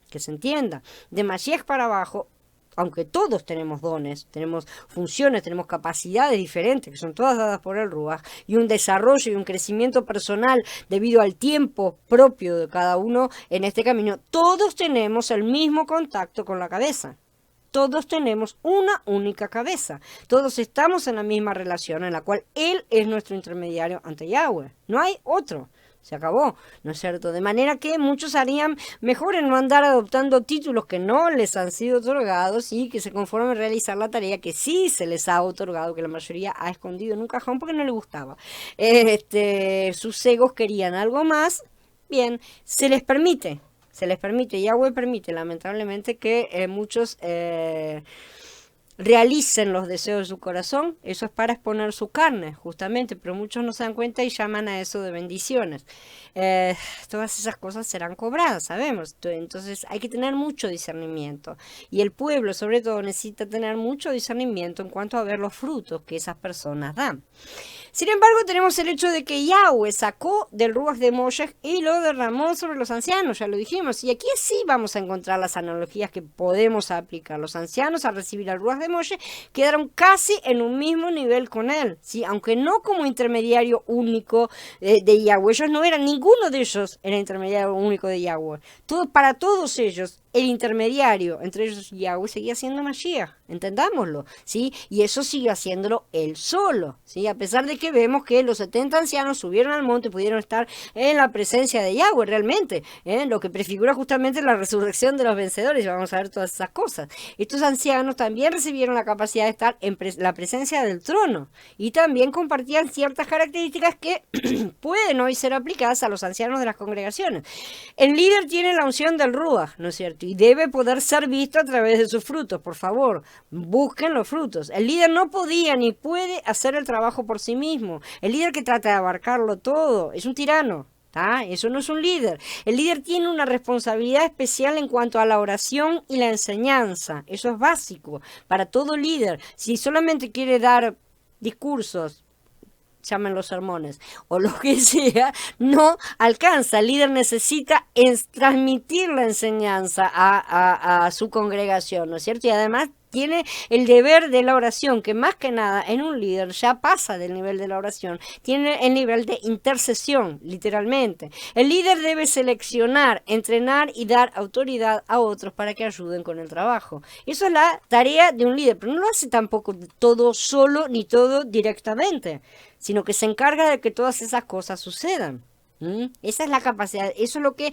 que se entienda. De Mashiach para abajo, aunque todos tenemos dones, tenemos funciones, tenemos capacidades diferentes, que son todas dadas por el Ruach, y un desarrollo y un crecimiento personal debido al tiempo propio de cada uno en este camino, todos tenemos el mismo contacto con la cabeza. Todos tenemos una única cabeza. Todos estamos en la misma relación en la cual Él es nuestro intermediario ante Yahweh. No hay otro. Se acabó, ¿no es cierto? De manera que muchos harían mejor en no andar adoptando títulos que no les han sido otorgados y que se conformen a realizar la tarea que sí se les ha otorgado, que la mayoría ha escondido en un cajón porque no le gustaba. Sus egos querían algo más. Bien, se les permite, Yahweh permite lamentablemente que muchos realicen los deseos de su corazón. Eso es para exponer su carne, justamente, pero muchos no se dan cuenta y llaman a eso de bendiciones. Todas esas cosas serán cobradas, sabemos. Entonces hay que tener mucho discernimiento, y el pueblo sobre todo necesita tener mucho discernimiento en cuanto a ver los frutos que esas personas dan. Sin embargo, tenemos el hecho de que Yahweh sacó del Ruach de Moshe y lo derramó sobre los ancianos, ya lo dijimos, y aquí sí vamos a encontrar las analogías que podemos aplicar. Los ancianos, al recibir el Ruach de Moshe, quedaron casi en un mismo nivel con él, ¿sí? Aunque no como intermediario único de Yahweh. Ellos no eran, ninguno de ellos era intermediario único de Yahweh. Para todos ellos, el intermediario entre ellos y Yahweh seguía siendo Mashiach, entendámoslo, ¿sí? Y eso sigue haciéndolo él solo, ¿sí? A pesar de que que vemos que los 70 ancianos subieron al monte, pudieron estar en la presencia de Yahweh realmente, lo que prefigura justamente la resurrección de los vencedores. Vamos a ver todas esas cosas. Estos ancianos también recibieron la capacidad de estar en la presencia del trono y también compartían ciertas características que pueden hoy ser aplicadas a los ancianos de las congregaciones. El líder tiene la unción del Ruach, ¿no es cierto? Y debe poder ser visto a través de sus frutos. Por favor, busquen los frutos. El líder no podía ni puede hacer el trabajo por sí mismo. El líder que trata de abarcarlo todo es un tirano. Eso no es un líder. El líder tiene una responsabilidad especial en cuanto a la oración y la enseñanza. Eso es básico para todo líder. Si solamente quiere dar discursos, llamen los sermones, o lo que sea, no alcanza. El líder necesita transmitir la enseñanza a su congregación, ¿no es cierto? Y además tiene el deber de la oración, que más que nada en un líder ya pasa del nivel de la oración, tiene el nivel de intercesión, literalmente. El líder debe seleccionar, entrenar y dar autoridad a otros para que ayuden con el trabajo. Eso es la tarea de un líder, pero no lo hace tampoco todo solo ni todo directamente, sino que se encarga de que todas esas cosas sucedan. Esa es la capacidad, eso es lo que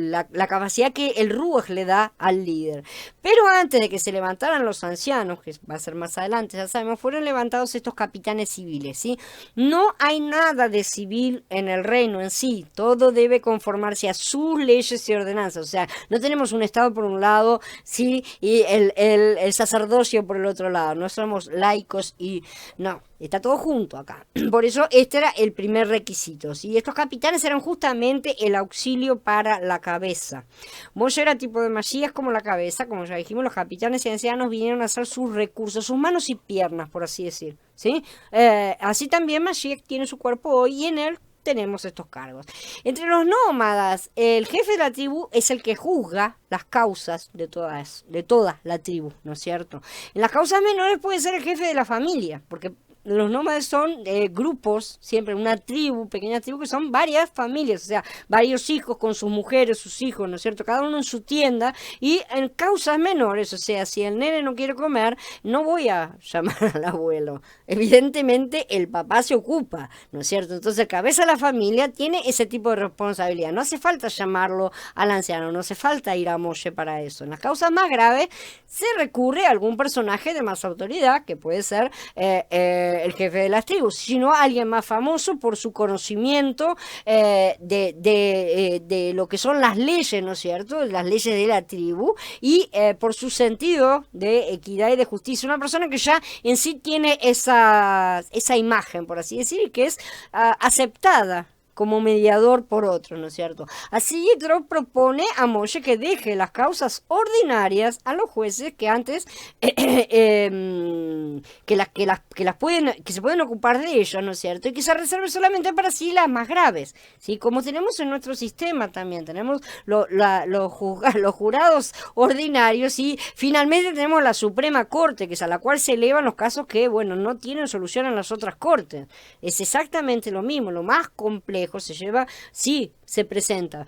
la capacidad que el Ruach le da al líder. Pero antes de que se levantaran los ancianos, que va a ser más adelante, ya sabemos, fueron levantados estos capitanes civiles, ¿sí? No hay nada de civil en el reino en sí, todo debe conformarse a sus leyes y ordenanzas. O sea, no tenemos un estado por un lado, ¿sí? Y el sacerdocio por el otro lado, no somos laicos y no. Está todo junto acá. Por eso este era el primer requisito, ¿sí? Estos capitanes eran justamente el auxilio para la cabeza. Moshe era tipo de Mashiach como la cabeza, como ya dijimos, los capitanes y ancianos vinieron a hacer sus recursos, sus manos y piernas, por así decir, ¿sí? Así también Mashiach tiene su cuerpo hoy y en él tenemos estos cargos. Entre los nómadas, el jefe de la tribu es el que juzga las causas de toda la tribu, ¿no es cierto? En las causas menores puede ser el jefe de la familia, porque los nómades son grupos, siempre una tribu, pequeña tribu, que son varias familias, o sea, varios hijos con sus mujeres, sus hijos, ¿no es cierto? Cada uno en su tienda y en causas menores, o sea, si el nene no quiere comer, no voy a llamar al abuelo. Evidentemente el papá se ocupa, ¿no es cierto? Entonces el cabeza de la familia tiene ese tipo de responsabilidad. No hace falta llamarlo al anciano, no hace falta ir a Moshe para eso. En las causas más graves se recurre a algún personaje de más autoridad, que puede ser el jefe de las tribus, sino alguien más famoso por su conocimiento de lo que son las leyes, ¿no es cierto? Las leyes de la tribu y por su sentido de equidad y de justicia. Una persona que ya en sí tiene esa imagen, por así decir, y que es aceptada como mediador por otro, ¿no es cierto? Así Yitro propone a Moshe que deje las causas ordinarias a los jueces que antes que se pueden ocupar de ellas, ¿no es cierto? Y que se reserve solamente para sí las más graves, ¿sí? Como tenemos en nuestro sistema también, tenemos los jurados ordinarios y finalmente tenemos la Suprema Corte, que es a la cual se elevan los casos que, bueno, no tienen solución en las otras cortes. Es exactamente lo mismo, lo más complejo se lleva, sí, se presenta,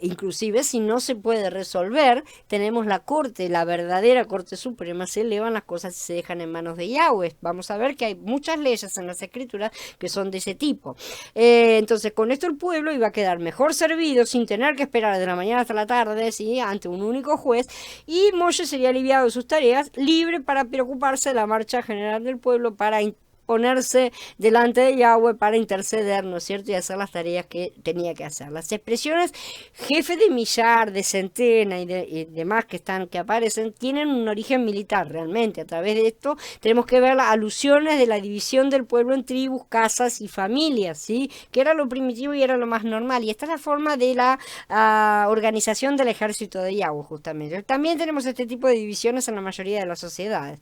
inclusive si no se puede resolver, tenemos la corte, la verdadera Corte Suprema, se elevan las cosas y se dejan en manos de Yahweh. Vamos a ver que hay muchas leyes en las escrituras que son de ese tipo. Entonces con esto el pueblo iba a quedar mejor servido sin tener que esperar de la mañana hasta la tarde, ¿sí? Ante un único juez, y Moshe sería aliviado de sus tareas, libre para preocuparse de la marcha general del pueblo, para ponerse delante de Yahweh para interceder, ¿no es cierto? Y hacer las tareas que tenía que hacer. Las expresiones jefe de millar, de centena y demás que aparecen, tienen un origen militar realmente. A través de esto tenemos que ver las alusiones de la división del pueblo en tribus, casas y familias, ¿sí? Que era lo primitivo y era lo más normal. Y esta es la forma de la organización del ejército de Yahweh, justamente. También tenemos este tipo de divisiones en la mayoría de las sociedades.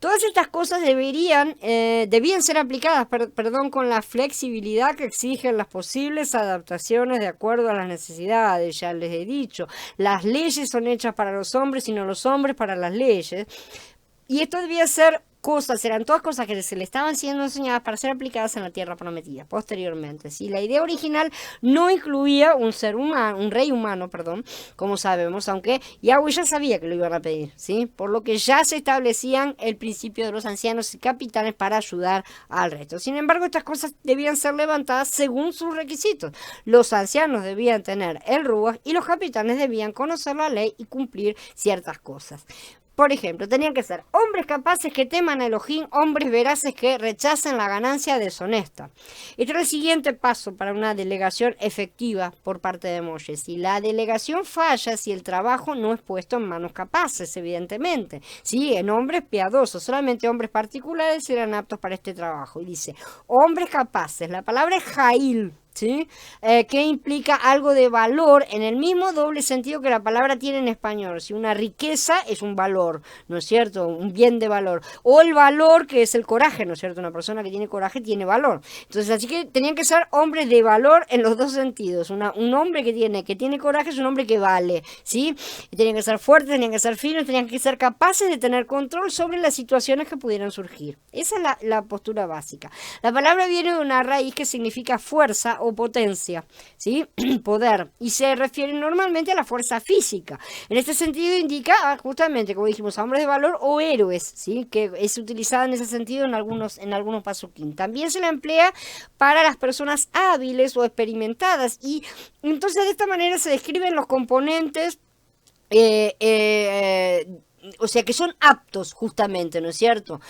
Todas estas cosas debían ser aplicadas, con la flexibilidad que exigen las posibles adaptaciones de acuerdo a las necesidades. Ya les he dicho, las leyes son hechas para los hombres y no los hombres para las leyes. Y esto debía ser cosas, eran todas cosas que se le estaban siendo enseñadas para ser aplicadas en la tierra prometida posteriormente. ¿Sí? La idea original no incluía un ser humano, un rey humano, perdón, como sabemos, aunque Yahweh ya sabía que lo iban a pedir, ¿sí? Por lo que ya se establecían el principio de los ancianos y capitanes para ayudar al resto. Sin embargo, estas cosas debían ser levantadas según sus requisitos. Los ancianos debían tener el ruach y los capitanes debían conocer la ley y cumplir ciertas cosas. Por ejemplo, tenían que ser hombres capaces que teman a Elohim, hombres veraces que rechacen la ganancia deshonesta. Este es el siguiente paso para una delegación efectiva por parte de Moshe. Si la delegación falla, si el trabajo no es puesto en manos capaces, evidentemente. Sí, en hombres piadosos, solamente hombres particulares eran aptos para este trabajo. Y dice, hombres capaces, la palabra es Jail. ¿Sí? Que implica algo de valor en el mismo doble sentido que la palabra tiene en español. Si una riqueza es un valor, ¿no es cierto? Un bien de valor. O el valor que es el coraje, ¿no es cierto? Una persona que tiene coraje tiene valor. Entonces, así que tenían que ser hombres de valor en los dos sentidos. Un hombre que tiene coraje es un hombre que vale, ¿sí? Y tenían que ser fuertes, tenían que ser finos, tenían que ser capaces de tener control sobre las situaciones que pudieran surgir. Esa es la postura básica. La palabra viene de una raíz que significa fuerza o potencia, ¿sí? Poder, y se refiere normalmente a la fuerza física. En este sentido indica justamente, como dijimos, a hombres de valor o héroes, ¿sí? Que es utilizada en ese sentido en algunos pasuquín. También se la emplea para las personas hábiles o experimentadas, y entonces de esta manera se describen los componentes o sea, que son aptos justamente, ¿no es cierto?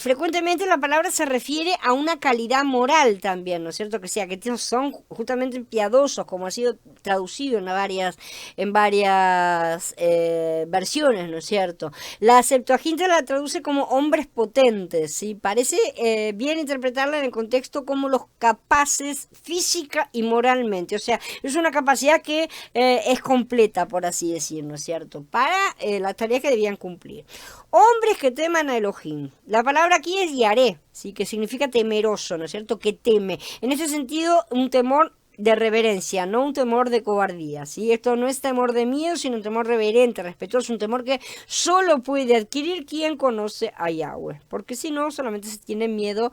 Frecuentemente la palabra se refiere a una calidad moral también, ¿no es cierto? Que sea, que son justamente piadosos, como ha sido traducido en varias versiones, ¿no es cierto? La Septuaginta la traduce como hombres potentes, ¿sí? Parece bien interpretarla en el contexto como los capaces física y moralmente, o sea, es una capacidad que es completa, por así decir, ¿no es cierto? Para la tarea que debían cumplir. Hombres que teman a Elohim. La palabra aquí es yaré, ¿sí? Que significa temeroso, ¿no es cierto? Que teme. En ese sentido, un temor de reverencia, no un temor de cobardía, ¿sí? Esto no es temor de miedo, sino un temor reverente, respetuoso, un temor que solo puede adquirir quien conoce a Yahweh, porque si no, solamente se tiene miedo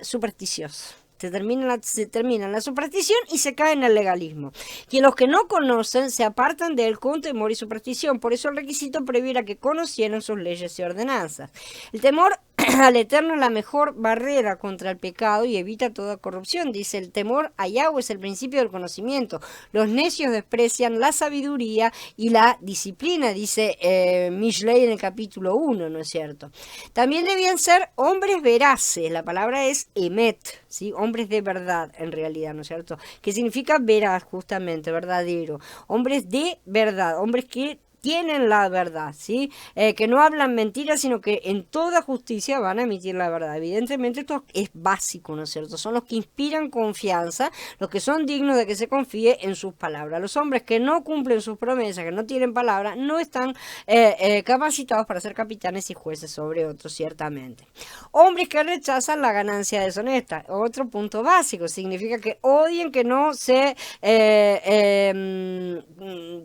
supersticioso. Se termina en la superstición y se cae en el legalismo. Y los que no conocen se apartan de él con temor y superstición. Por eso el requisito previo era que conocieran sus leyes y ordenanzas. El temor al Eterno es la mejor barrera contra el pecado y evita toda corrupción. Dice, el temor a Yahweh es el principio del conocimiento. Los necios desprecian la sabiduría y la disciplina, dice Mishlei en el capítulo 1, ¿no es cierto? También debían ser hombres veraces. La palabra es emet, ¿sí? Hombres de verdad, en realidad, ¿no es cierto? Que significa veraz, justamente, verdadero. Hombres de verdad, hombres que tienen la verdad, ¿sí? Que no hablan mentiras, sino que en toda justicia van a emitir la verdad. Evidentemente esto es básico, ¿no es cierto? Son los que inspiran confianza, los que son dignos de que se confíe en sus palabras. Los hombres que no cumplen sus promesas, que no tienen palabra, no están capacitados para ser capitanes y jueces sobre otros, ciertamente. Hombres que rechazan la ganancia deshonesta. Otro punto básico, significa que odien que no se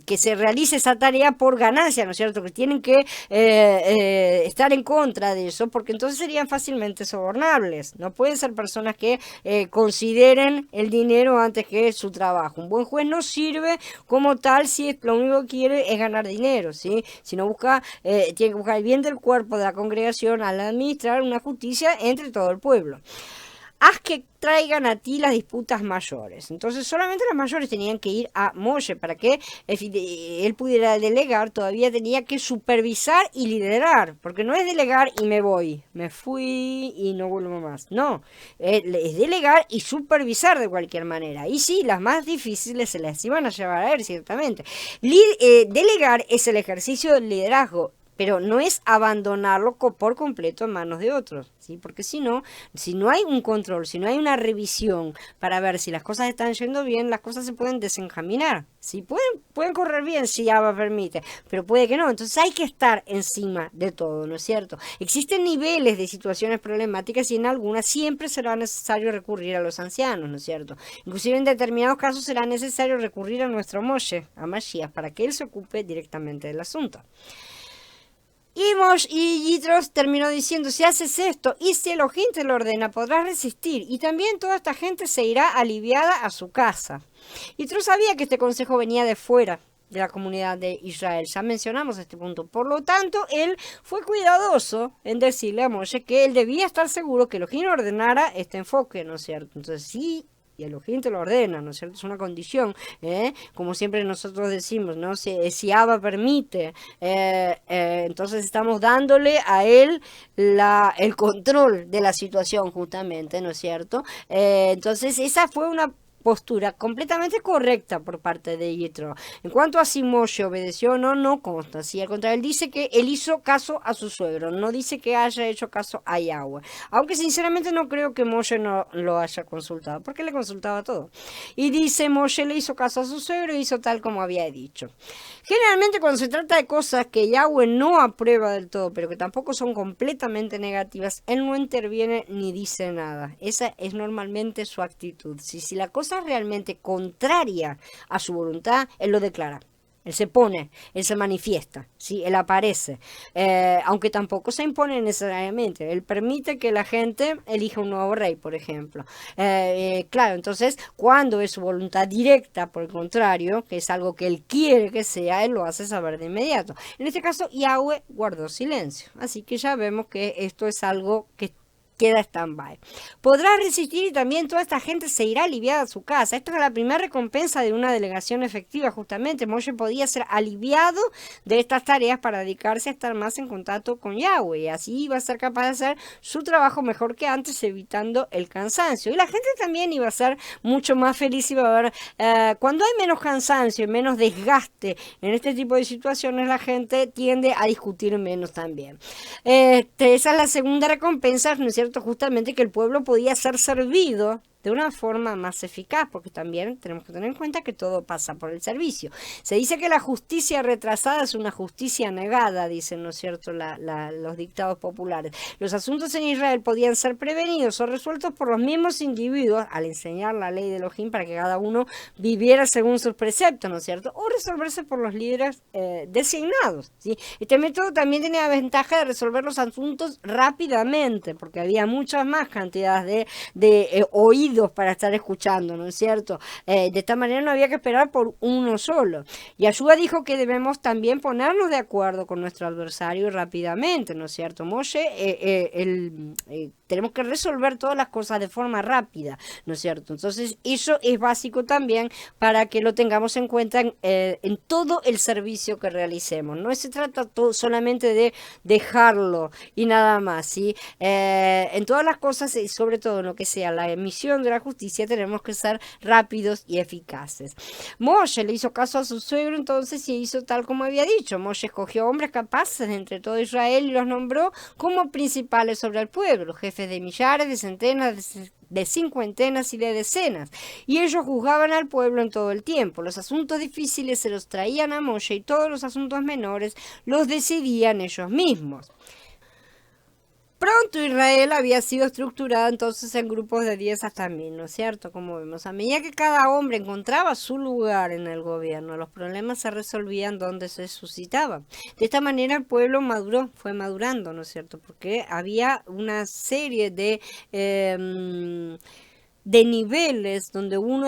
que se realice esa tarea por ganancia, ¿no es cierto? Que tienen que estar en contra de eso, porque entonces serían fácilmente sobornables. No pueden ser personas que consideren el dinero antes que su trabajo. Un buen juez no sirve como tal si lo único que quiere es ganar dinero, ¿sí? Si no busca, tiene que buscar el bien del cuerpo de la congregación al administrar una justicia entre todo el pueblo. Haz que traigan a ti las disputas mayores. Entonces solamente las mayores tenían que ir a Moshe para que él pudiera delegar. Todavía tenía que supervisar y liderar, porque no es delegar y me voy, me fui y no vuelvo más. No, es delegar y supervisar de cualquier manera. Y sí, las más difíciles se las iban a llevar a él, ciertamente. Delegar es el ejercicio del liderazgo, pero no es abandonarlo por completo en manos de otros, ¿sí? Porque si no hay un control, si no hay una revisión para ver si las cosas están yendo bien, las cosas se pueden desencaminar, ¿sí? Pueden correr bien si Abba permite, pero puede que no. Entonces hay que estar encima de todo, ¿no es cierto? Existen niveles de situaciones problemáticas y en algunas siempre será necesario recurrir a los ancianos, ¿no es cierto? Inclusive en determinados casos será necesario recurrir a nuestro Moshe, a Mashiach, para que él se ocupe directamente del asunto. Y Yitro terminó diciendo, si haces esto y si Elohim te lo ordena, podrás resistir. Y también toda esta gente se irá aliviada a su casa. Yitro sabía que este consejo venía de fuera de la comunidad de Israel. Ya mencionamos este punto. Por lo tanto, él fue cuidadoso en decirle a Moshe que él debía estar seguro que Elohim ordenara este enfoque, ¿no es cierto? Entonces, sí. Y Elohim te lo ordena, ¿no es cierto? Es una condición, como siempre nosotros decimos, ¿no? Si Abba permite, entonces estamos dándole a él el control de la situación justamente, ¿no es cierto? Entonces esa fue una postura completamente correcta por parte de Yitro. En cuanto a si Moshe obedeció o no, no consta. Sí, al contrario, él dice que él hizo caso a su suegro, no dice que haya hecho caso a Yahweh. Aunque sinceramente no creo que Moshe no lo haya consultado, porque le consultaba todo. Y dice, Moshe le hizo caso a su suegro y hizo tal como había dicho. Generalmente cuando se trata de cosas que Yahweh no aprueba del todo, pero que tampoco son completamente negativas, él no interviene ni dice nada. Esa es normalmente su actitud. Si la cosa es realmente contraria a su voluntad, él lo declara. Él se pone, él se manifiesta, ¿sí? Él aparece, aunque tampoco se impone necesariamente. Él permite que la gente elija un nuevo rey, por ejemplo. Claro, entonces, cuando es su voluntad directa, por el contrario, que es algo que él quiere que sea, él lo hace saber de inmediato. En este caso, Yahweh guardó silencio. Así que ya vemos que esto es algo que queda stand-by. Podrá resistir y también toda esta gente se irá aliviada a su casa. Esta es la primera recompensa de una delegación efectiva, justamente. Moshe podía ser aliviado de estas tareas para dedicarse a estar más en contacto con Yahweh. Y así iba a ser capaz de hacer su trabajo mejor que antes, evitando el cansancio. Y la gente también iba a ser mucho más feliz. Iba a ver, cuando hay menos cansancio y menos desgaste en este tipo de situaciones, la gente tiende a discutir menos también. Esa es la segunda recompensa, ¿no es cierto? Justamente que el pueblo podía ser servido de una forma más eficaz, porque también tenemos que tener en cuenta que todo pasa por el servicio. Se dice que la justicia retrasada es una justicia negada, dicen, ¿no es cierto?, los dictados populares. Los asuntos en Israel podían ser prevenidos o resueltos por los mismos individuos al enseñar la ley de Elohim para que cada uno viviera según sus preceptos, ¿no es cierto?, o resolverse por los líderes designados, ¿sí? Este método también tenía la ventaja de resolver los asuntos rápidamente, porque había muchas más cantidades de oídos para estar escuchando, ¿no es cierto? De esta manera no había que esperar por uno solo. Y Yahshua dijo que debemos también ponernos de acuerdo con nuestro adversario rápidamente, ¿no es cierto? Moshe, tenemos que resolver todas las cosas de forma rápida, ¿no es cierto? Entonces eso es básico también para que lo tengamos en cuenta en todo el servicio que realicemos. No se trata solamente de dejarlo y nada más, ¿sí? En todas las cosas y sobre todo en lo que sea la emisión de la justicia tenemos que ser rápidos y eficaces. Moshe le hizo caso a su suegro entonces y hizo tal como había dicho. Moshe escogió hombres capaces de entre todo Israel y los nombró como principales sobre el pueblo, jefes de millares, de centenas, de cincuentenas y de decenas, y ellos juzgaban al pueblo en todo el tiempo. Los asuntos difíciles se los traían a Moshe y todos los asuntos menores los decidían ellos mismos. Pronto Israel había sido estructurada entonces en grupos de 10 hasta 1000, ¿no es cierto? Como vemos, a medida que cada hombre encontraba su lugar en el gobierno, los problemas se resolvían donde se suscitaban. De esta manera el pueblo maduró, fue madurando, ¿no es cierto? Porque había una serie de niveles donde uno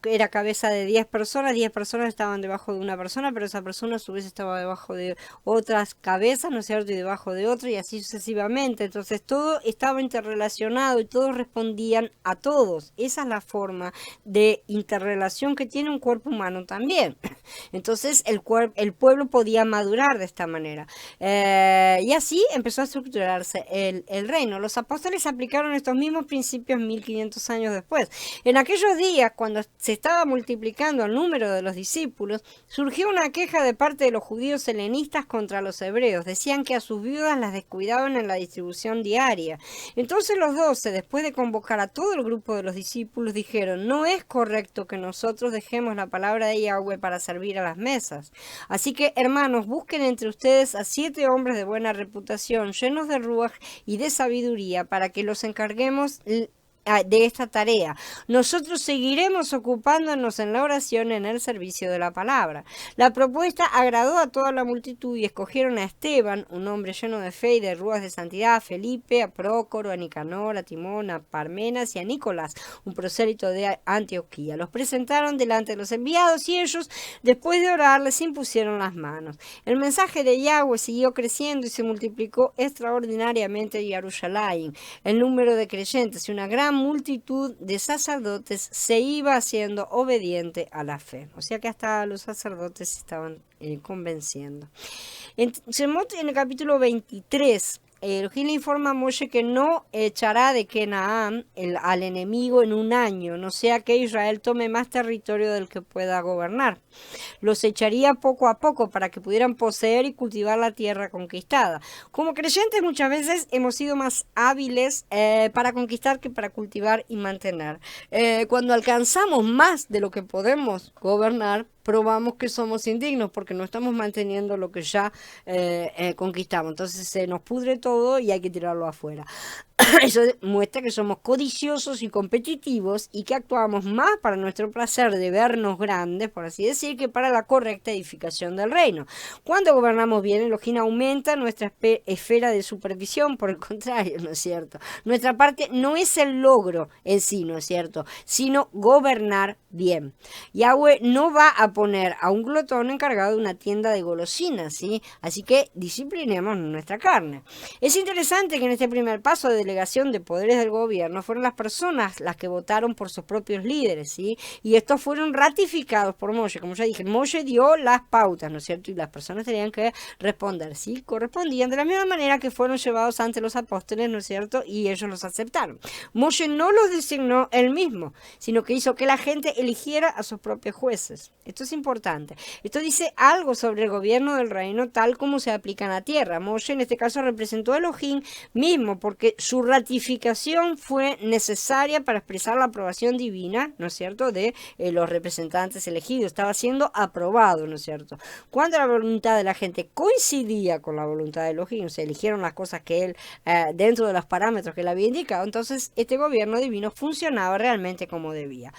era cabeza de 10 personas estaban debajo de una persona, pero esa persona a su vez estaba debajo de otras cabezas, ¿no es cierto? Y debajo de otra y así sucesivamente. Entonces todo estaba interrelacionado y todos respondían a todos. Esa es la forma de interrelación que tiene un cuerpo humano también. Entonces el pueblo podía madurar de esta manera. Y así empezó a estructurarse el reino. Los apóstoles aplicaron estos mismos principios 1500 años después. En aquellos días, cuando se estaba multiplicando el número de los discípulos, surgió una queja de parte de los judíos helenistas contra los hebreos. Decían que a sus viudas las descuidaban en la distribución diaria. Entonces los 12, después de convocar a todo el grupo de los discípulos, dijeron: no es correcto que nosotros dejemos la palabra de Yahweh para servir a las mesas. Así que, hermanos, busquen entre ustedes a 7 hombres de buena reputación, llenos de ruaj y de sabiduría, para que los encarguemos de esta tarea. Nosotros seguiremos ocupándonos en la oración en el servicio de la palabra. La propuesta agradó a toda la multitud y escogieron a Esteban, un hombre lleno de fe y de ruas de santidad, a Felipe, a Prócoro, a Nicanor, a Timón, a Parmenas y a Nicolás, un prosélito de Antioquía. Los presentaron delante de los enviados y ellos, después de orar, les impusieron las manos. El mensaje de Yahweh siguió creciendo y se multiplicó extraordinariamente en Jerusalén. El número de creyentes y una gran multitud de sacerdotes se iba haciendo obediente a la fe. O sea que hasta los sacerdotes estaban convenciendo. En Shemot, en el capítulo 23, Elohim le informa a Moshe que no echará de Canaán al enemigo en un año, no sea que Israel tome más territorio del que pueda gobernar. Los echaría poco a poco para que pudieran poseer y cultivar la tierra conquistada. Como creyentes muchas veces hemos sido más hábiles para conquistar que para cultivar y mantener. Cuando alcanzamos más de lo que podemos gobernar, probamos que somos indignos porque no estamos manteniendo lo que ya conquistamos. Entonces se nos pudre todo y hay que tirarlo afuera. Eso muestra que somos codiciosos y competitivos y que actuamos más para nuestro placer de vernos grandes, por así decir, que para la correcta edificación del reino. Cuando gobernamos bien, Elohim aumenta nuestra esfera de supervisión, por el contrario, ¿no es cierto? Nuestra parte no es el logro en sí, ¿no es cierto?, sino gobernar bien. Yahweh no va a poner a un glotón encargado de una tienda de golosinas, ¿sí? Así que disciplinemos nuestra carne. Es interesante que en este primer paso de delegación de poderes del gobierno fueron las personas las que votaron por sus propios líderes, ¿sí? Y estos fueron ratificados por Moshe. Como ya dije, Moshe dio las pautas, ¿no es cierto? Y las personas tenían que responder, ¿sí? Correspondían de la misma manera que fueron llevados ante los apóstoles, ¿no es cierto? Y ellos los aceptaron. Moshe no los designó él mismo, sino que hizo que la gente eligiera a sus propios jueces. Esto es importante. Esto dice algo sobre el gobierno del reino tal como se aplica en la tierra. Moshe en este caso representó a Elohim mismo porque su ratificación fue necesaria para expresar la aprobación divina, ¿no es cierto?, de los representantes elegidos. Estaba siendo aprobado, ¿no es cierto? Cuando la voluntad de la gente coincidía con la voluntad de Elohim, se eligieron las cosas que él, dentro de los parámetros que él había indicado, entonces este gobierno divino funcionaba realmente como debía.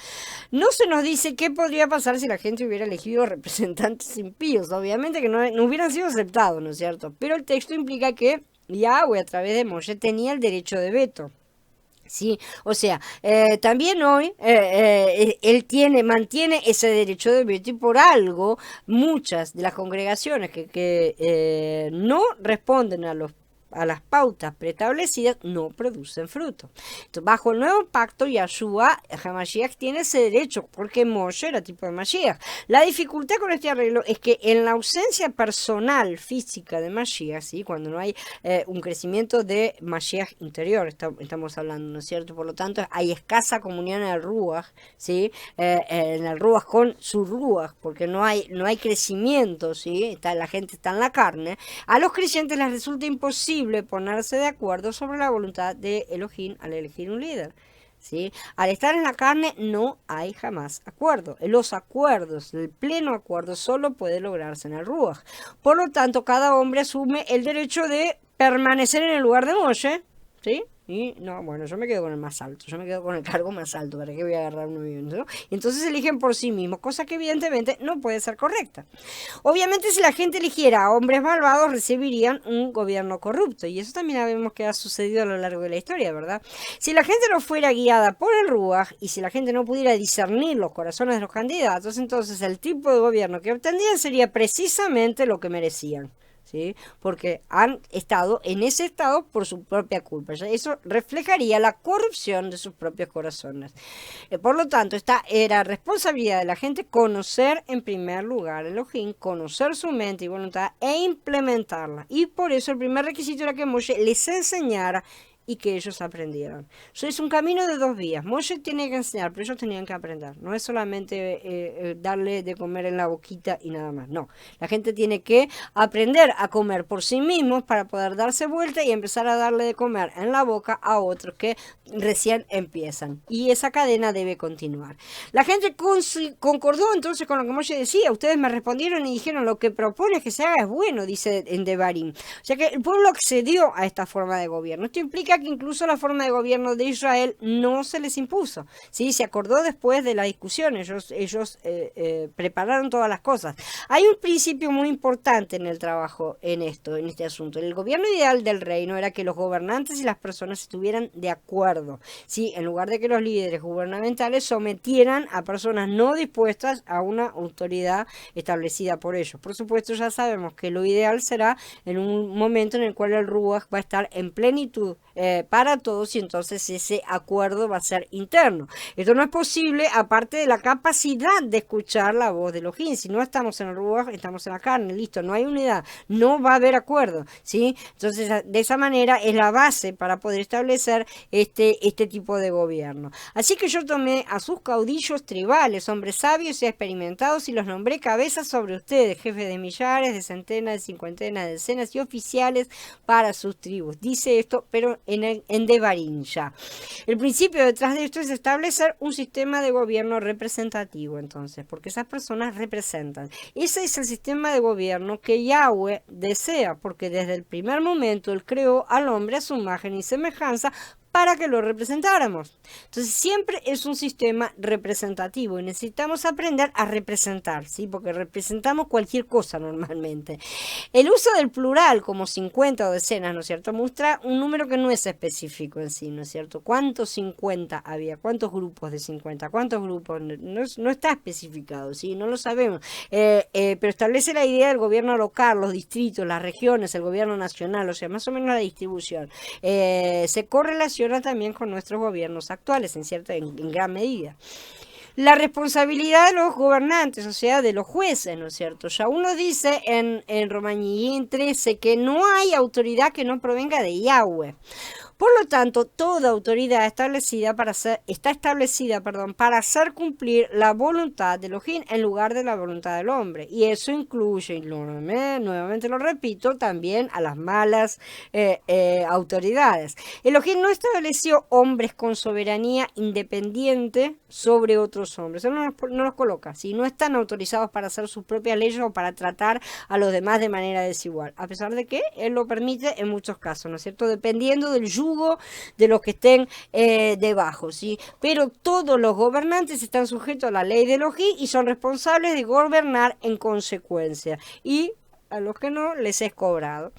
No se nos dice qué podría pasar si la gente hubiera elegido representantes impíos. Obviamente que no hubieran sido aceptados, ¿no es cierto? Pero el texto implica que Yahweh a través de Moshe tenía el derecho de veto. Sí, o sea, también hoy él mantiene ese derecho de veto y por algo muchas de las congregaciones que no responden a las pautas preestablecidas no producen fruto. Entonces, bajo el nuevo pacto, Yahshua HaMashiach tiene ese derecho porque Moshe era tipo de Mashiach. La dificultad con este arreglo es que en la ausencia personal física de Mashiach, ¿sí?, cuando no hay un crecimiento de Mashiach interior, estamos hablando, ¿no es cierto? Por lo tanto, hay escasa comunión en el Ruach, ¿sí? En el Ruach con su Ruach, porque no hay crecimiento, ¿sí? La gente está en la carne. A los creyentes les resulta imposible ponerse de acuerdo sobre la voluntad de Elohim al elegir un líder, ¿sí? Al estar en la carne no hay jamás acuerdo. Los acuerdos, el pleno acuerdo solo puede lograrse en el Ruach. Por lo tanto, cada hombre asume el derecho de permanecer en el lugar de Moshe, ¿sí? Y no, bueno, yo me quedo con el más alto, yo me quedo con el cargo más alto, ¿para qué voy a agarrar uno mío? ¿No? Y entonces eligen por sí mismos, cosa que evidentemente no puede ser correcta. Obviamente si la gente eligiera a hombres malvados, recibirían un gobierno corrupto, y eso también sabemos que ha sucedido a lo largo de la historia, ¿verdad? Si la gente no fuera guiada por el Ruach, y si la gente no pudiera discernir los corazones de los candidatos, entonces el tipo de gobierno que obtendrían sería precisamente lo que merecían, ¿sí? Porque han estado en ese estado por su propia culpa. Eso reflejaría la corrupción de sus propios corazones. Por lo tanto, esta era responsabilidad de la gente conocer en primer lugar a Elohim, conocer su mente y voluntad e implementarla. Y por eso el primer requisito era que Moshe les enseñara y que ellos aprendieran. Eso es un camino de dos vías. Moshe tiene que enseñar, pero ellos tenían que aprender. No es solamente darle de comer en la boquita y nada más. No, la gente tiene que aprender a comer por sí mismos para poder darse vuelta y empezar a darle de comer en la boca a otros que recién empiezan. Y esa cadena debe continuar. La gente concordó entonces con lo que Moshe decía. Ustedes me respondieron y dijeron lo que propones que se haga es bueno, dice en Devarim. O sea que el pueblo accedió a esta forma de gobierno. Esto implica significa que incluso la forma de gobierno de Israel no se les impuso, ¿sí? Se acordó después de la discusión, ellos prepararon todas las cosas. Hay un principio muy importante en el trabajo, en este asunto. El gobierno ideal del reino era que los gobernantes y las personas estuvieran de acuerdo, ¿sí? En lugar de que los líderes gubernamentales sometieran a personas no dispuestas a una autoridad establecida por ellos. Por supuesto, ya sabemos que lo ideal será en un momento en el cual el Ruach va a estar en plenitud para todos, y entonces ese acuerdo va a ser interno. Esto no es posible aparte de la capacidad de escuchar la voz de Elohim. Si no estamos en el Ruach, estamos en la carne, listo, no hay unidad, no va a haber acuerdo, ¿sí? Entonces, de esa manera es la base para poder establecer este tipo de gobierno. Así que yo tomé a sus caudillos tribales, hombres sabios y experimentados, y los nombré cabezas sobre ustedes, jefes de millares, de centenas, de cincuentenas, de decenas y oficiales para sus tribus. Dice esto, pero en Devarim ya. El principio detrás de esto es establecer un sistema de gobierno representativo, entonces, porque esas personas representan. Ese es el sistema de gobierno que Yahweh desea, porque desde el primer momento Él creó al hombre a su imagen y semejanza para que lo representáramos. Entonces siempre es un sistema representativo y necesitamos aprender a representar, ¿sí? Porque representamos cualquier cosa normalmente. El uso del plural como 50 o decenas, ¿no es cierto?, muestra un número que no es específico en sí, ¿no es cierto? ¿Cuántos 50 había? ¿Cuántos grupos de 50? ¿Cuántos grupos? No está especificado, ¿sí? No lo sabemos. Pero establece la idea del gobierno local, los distritos, las regiones, el gobierno nacional, o sea, más o menos la distribución. Se correlaciona también con nuestros gobiernos actuales en gran medida. La responsabilidad de los gobernantes, o sea, de los jueces, ¿no es cierto? Ya uno dice en Romaní 13 que no hay autoridad que no provenga de Yahweh. Por lo tanto, toda autoridad está establecida para hacer cumplir la voluntad de Elohim en lugar de la voluntad del hombre. Y eso incluye, y nuevamente lo repito, también a las malas autoridades. Elohim no estableció hombres con soberanía independiente sobre otros hombres. Él no los coloca, ¿sí? No están autorizados para hacer sus propias leyes o para tratar a los demás de manera desigual, a pesar de que Él lo permite en muchos casos, ¿no es cierto? Dependiendo del yugo de los que estén debajo, ¿sí? Pero todos los gobernantes están sujetos a la ley de Elohim y son responsables de gobernar en consecuencia. Y a los que no les es cobrado.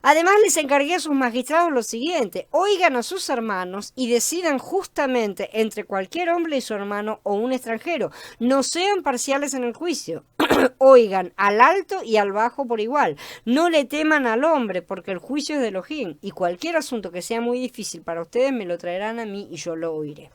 Además, les encargué a sus magistrados lo siguiente: oigan a sus hermanos y decidan justamente entre cualquier hombre y su hermano o un extranjero. No sean parciales en el juicio. Oigan al alto y al bajo por igual. No le teman al hombre, porque el juicio es de Elohim, y cualquier asunto que sea muy difícil para ustedes me lo traerán a mí y yo lo oiré.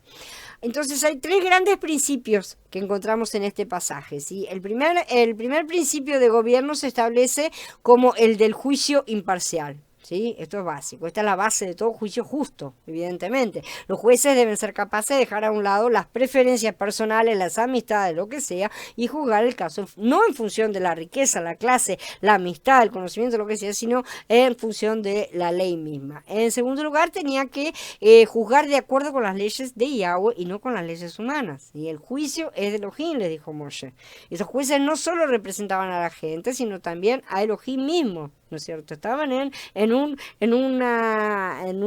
Entonces hay tres grandes principios que encontramos en este pasaje, ¿sí? El primer principio de gobierno se establece como el del juicio imparcial. ¿Sí? Esto es básico, esta es la base de todo juicio justo, evidentemente. Los jueces deben ser capaces de dejar a un lado las preferencias personales, las amistades, lo que sea, y juzgar el caso no en función de la riqueza, la clase, la amistad, el conocimiento, lo que sea, sino en función de la ley misma. En segundo lugar, tenía que juzgar de acuerdo con las leyes de Yahweh y no con las leyes humanas. Y el juicio es de Elohim, les dijo Moshe. Esos jueces no solo representaban a la gente, sino también a Elohim mismo, ¿no es cierto? Estaban en un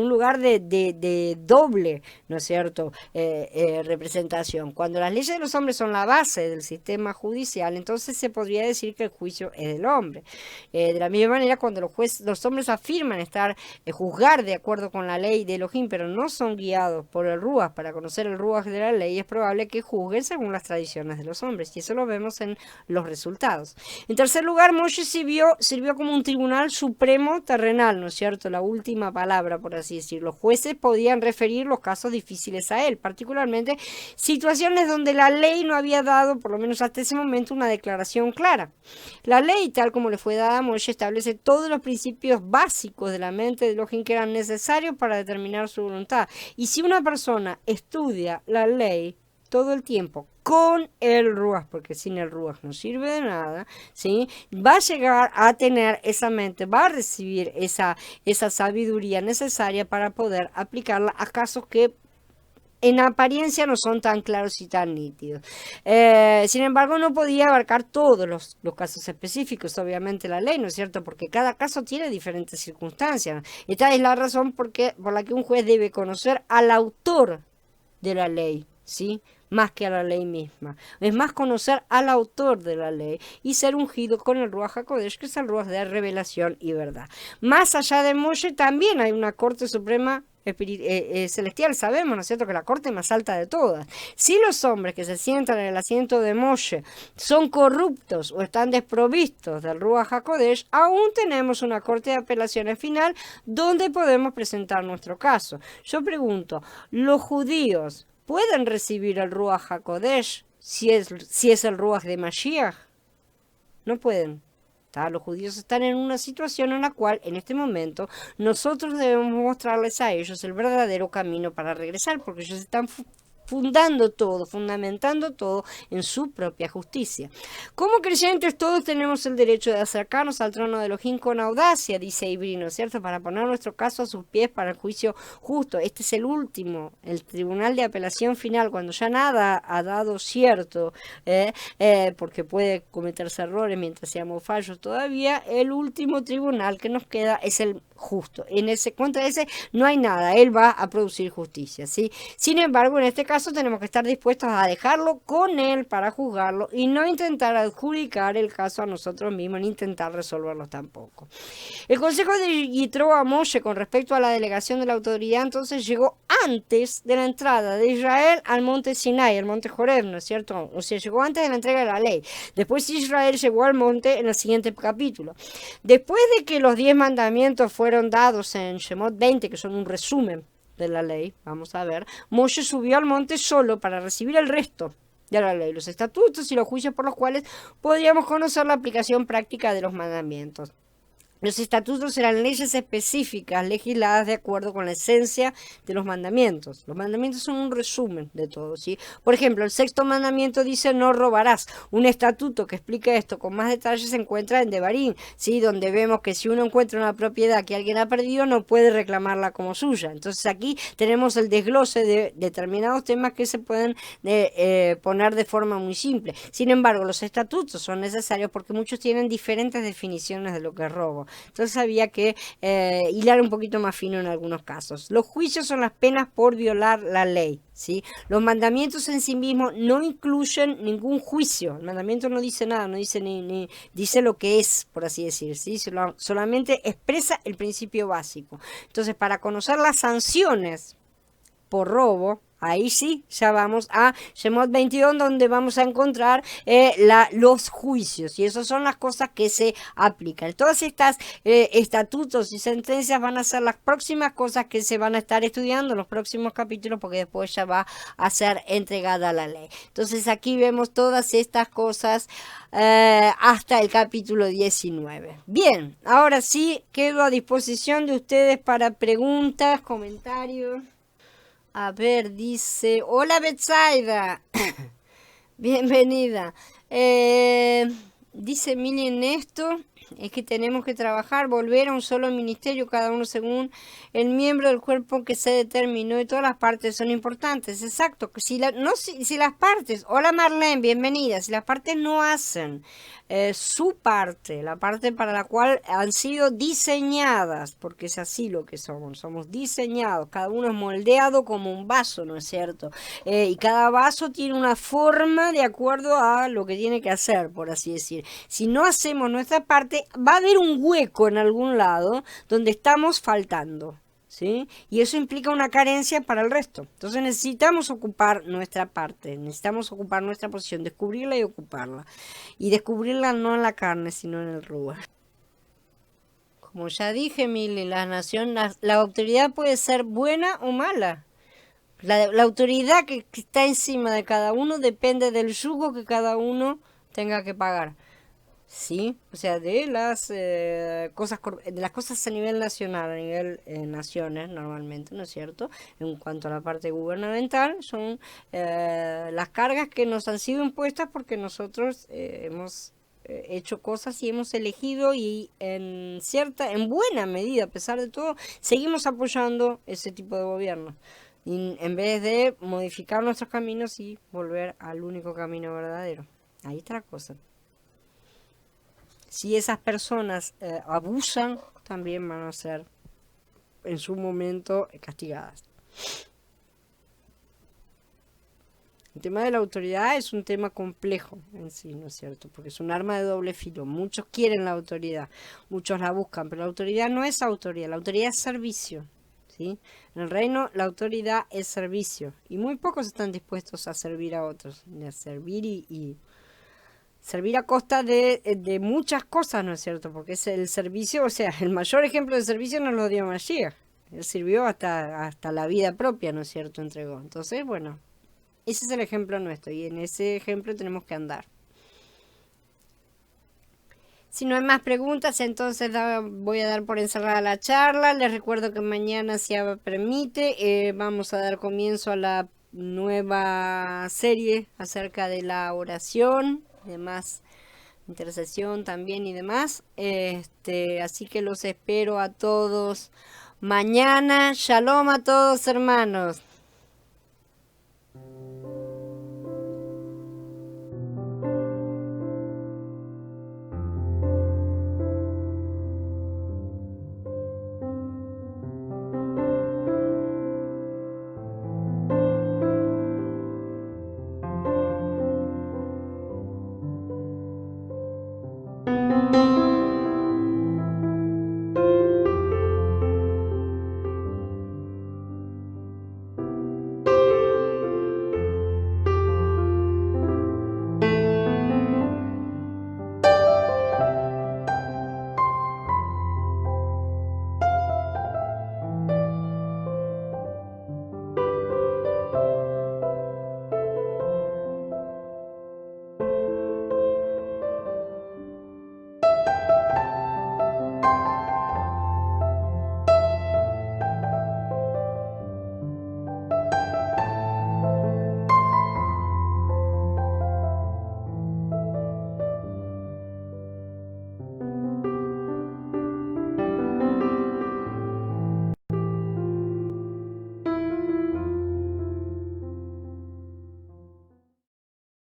lugar de doble, ¿no es cierto?, representación. Cuando las leyes de los hombres son la base del sistema judicial, entonces se podría decir que el juicio es del hombre. De la misma manera, cuando los hombres afirman juzgar de acuerdo con la ley de Elohim, pero no son guiados por el Ruach para conocer el Ruach de la ley, es probable que juzguen según las tradiciones de los hombres, y eso lo vemos en los resultados. En tercer lugar, Moshe sirvió como un tribunal supremo terrenal, ¿no es cierto?, la última palabra, por así decirlo. Los jueces podían referir los casos difíciles a él, particularmente situaciones donde la ley no había dado, por lo menos hasta ese momento, una declaración clara. La ley, tal como le fue dada a Moshe, establece todos los principios básicos de la mente de Elohim que eran necesarios para determinar su voluntad. Y si una persona estudia la ley todo el tiempo con el Ruach, porque sin el Ruach no sirve de nada, ¿sí?, va a llegar a tener esa mente, va a recibir esa sabiduría necesaria para poder aplicarla a casos que en apariencia no son tan claros y tan nítidos. Sin embargo, no podía abarcar todos los casos específicos, obviamente la ley, ¿no es cierto? Porque cada caso tiene diferentes circunstancias. Esta es la razón por la que un juez debe conocer al autor de la ley, ¿sí? Más que a la ley misma. Es más conocer al autor de la ley y ser ungido con el Ruach HaKodesh, que es el Ruach de revelación y verdad. Más allá de Moshe también hay una Corte Suprema celestial, sabemos, ¿no es cierto?, que la corte más alta de todas. Si los hombres que se sientan en el asiento de Moshe son corruptos o están desprovistos del Ruach HaKodesh, aún tenemos una corte de apelaciones final donde podemos presentar nuestro caso. Yo pregunto, ¿los judíos pueden recibir el Ruach HaKodesh si es el Ruach de Mashiach? No pueden. Los judíos están en una situación en la cual en este momento nosotros debemos mostrarles a ellos el verdadero camino para regresar, porque ellos están fundamentando todo en su propia justicia. Como creyentes todos tenemos el derecho de acercarnos al trono de Elohim con audacia, dice Ibrí, ¿no es cierto?, para poner nuestro caso a sus pies para el juicio justo. Este es el último, el tribunal de apelación final, cuando ya nada ha dado cierto, porque puede cometerse errores mientras seamos fallos todavía. El último tribunal que nos queda es el justo. Contra ese no hay nada, él va a producir justicia, ¿sí? Sin embargo, en este caso tenemos que estar dispuestos a dejarlo con él para juzgarlo y no intentar adjudicar el caso a nosotros mismos ni intentar resolverlo tampoco. El consejo de Yitro a Moshe con respecto a la delegación de la autoridad entonces llegó antes de la entrada de Israel al monte Sinai, al monte Joreb, ¿no es cierto? O sea, llegó antes de la entrega de la ley. Después Israel llegó al monte en el siguiente capítulo. Después de que los 10 mandamientos fueron dados en Shemot 20, que son un resumen de la ley, vamos a ver, Moshe subió al monte solo para recibir el resto de la ley, los estatutos y los juicios por los cuales podríamos conocer la aplicación práctica de los mandamientos. Los estatutos eran leyes específicas legisladas de acuerdo con la esencia de los mandamientos. Los mandamientos son un resumen de todo, ¿sí? Por ejemplo, el sexto mandamiento dice no robarás. Un estatuto que explica esto con más detalle se encuentra en Devarim, ¿sí? Donde vemos que si uno encuentra una propiedad que alguien ha perdido no puede reclamarla como suya. Entonces aquí tenemos el desglose de determinados temas que se pueden poner de forma muy simple. Sin embargo, los estatutos son necesarios porque muchos tienen diferentes definiciones de lo que es robo. Entonces había que hilar un poquito más fino en algunos casos. Los juicios son las penas por violar la ley, ¿sí? Los mandamientos en sí mismos no incluyen ningún juicio. El mandamiento no dice nada, no dice ni dice lo que es, por así decir, ¿sí? Solamente expresa el principio básico. Entonces, para conocer las sanciones por robo, ahí sí, ya vamos a Shemot 22, donde vamos a encontrar los juicios. Y esas son las cosas que se aplican. Todas estas estatutos y sentencias van a ser las próximas cosas que se van a estar estudiando en los próximos capítulos, porque después ya va a ser entregada la ley. Entonces aquí vemos todas estas cosas hasta el capítulo 19. Bien, ahora sí, quedo a disposición de ustedes para preguntas, comentarios. A ver, dice, hola Betsaida, bienvenida. Dice Mili en esto, es que tenemos que trabajar, volver a un solo ministerio, cada uno según el miembro del cuerpo que se determinó, y todas las partes son importantes. Exacto, si las partes, hola Marlene, bienvenida, si las partes no hacen su parte, la parte para la cual han sido diseñadas, porque es así lo que somos diseñados, cada uno es moldeado como un vaso, ¿no es cierto? Y cada vaso tiene una forma de acuerdo a lo que tiene que hacer, por así decir. Si no hacemos nuestra parte, va a haber un hueco en algún lado donde estamos faltando, ¿sí? Y eso implica una carencia para el resto. Entonces necesitamos ocupar nuestra parte, necesitamos ocupar nuestra posición, descubrirla y ocuparla. Y descubrirla no en la carne, sino en el Ruach. Como ya dije, Mili, la autoridad puede ser buena o mala. La autoridad que está encima de cada uno depende del yugo que cada uno tenga que pagar. Sí, o sea, de las cosas a nivel nacional, a nivel naciones normalmente, ¿no es cierto? En cuanto a la parte gubernamental, son las cargas que nos han sido impuestas porque nosotros hemos hecho cosas y hemos elegido, y en buena medida, a pesar de todo, seguimos apoyando ese tipo de gobierno. Y en vez de modificar nuestros caminos y volver al único camino verdadero. Ahí está la cosa. Si esas personas abusan, también van a ser en su momento castigadas. El tema de la autoridad es un tema complejo en sí, ¿no es cierto? Porque es un arma de doble filo. Muchos quieren la autoridad, muchos la buscan, pero la autoridad no es autoridad, la autoridad es servicio, ¿sí? En el reino la autoridad es servicio y muy pocos están dispuestos a servir a otros, a servir y servir a costa de muchas cosas, ¿no es cierto? Porque es el servicio, o sea, el mayor ejemplo de servicio nos lo dio Mashiach. Él sirvió hasta la vida propia, ¿no es cierto? Entregó. Entonces, bueno, ese es el ejemplo nuestro y en ese ejemplo tenemos que andar. Si no hay más preguntas, entonces voy a dar por encerrada la charla. Les recuerdo que mañana, si Abba permite, vamos a dar comienzo a la nueva serie acerca de la oración, demás intercesión también y demás. Así que los espero a todos mañana. Shalom a todos, hermanos.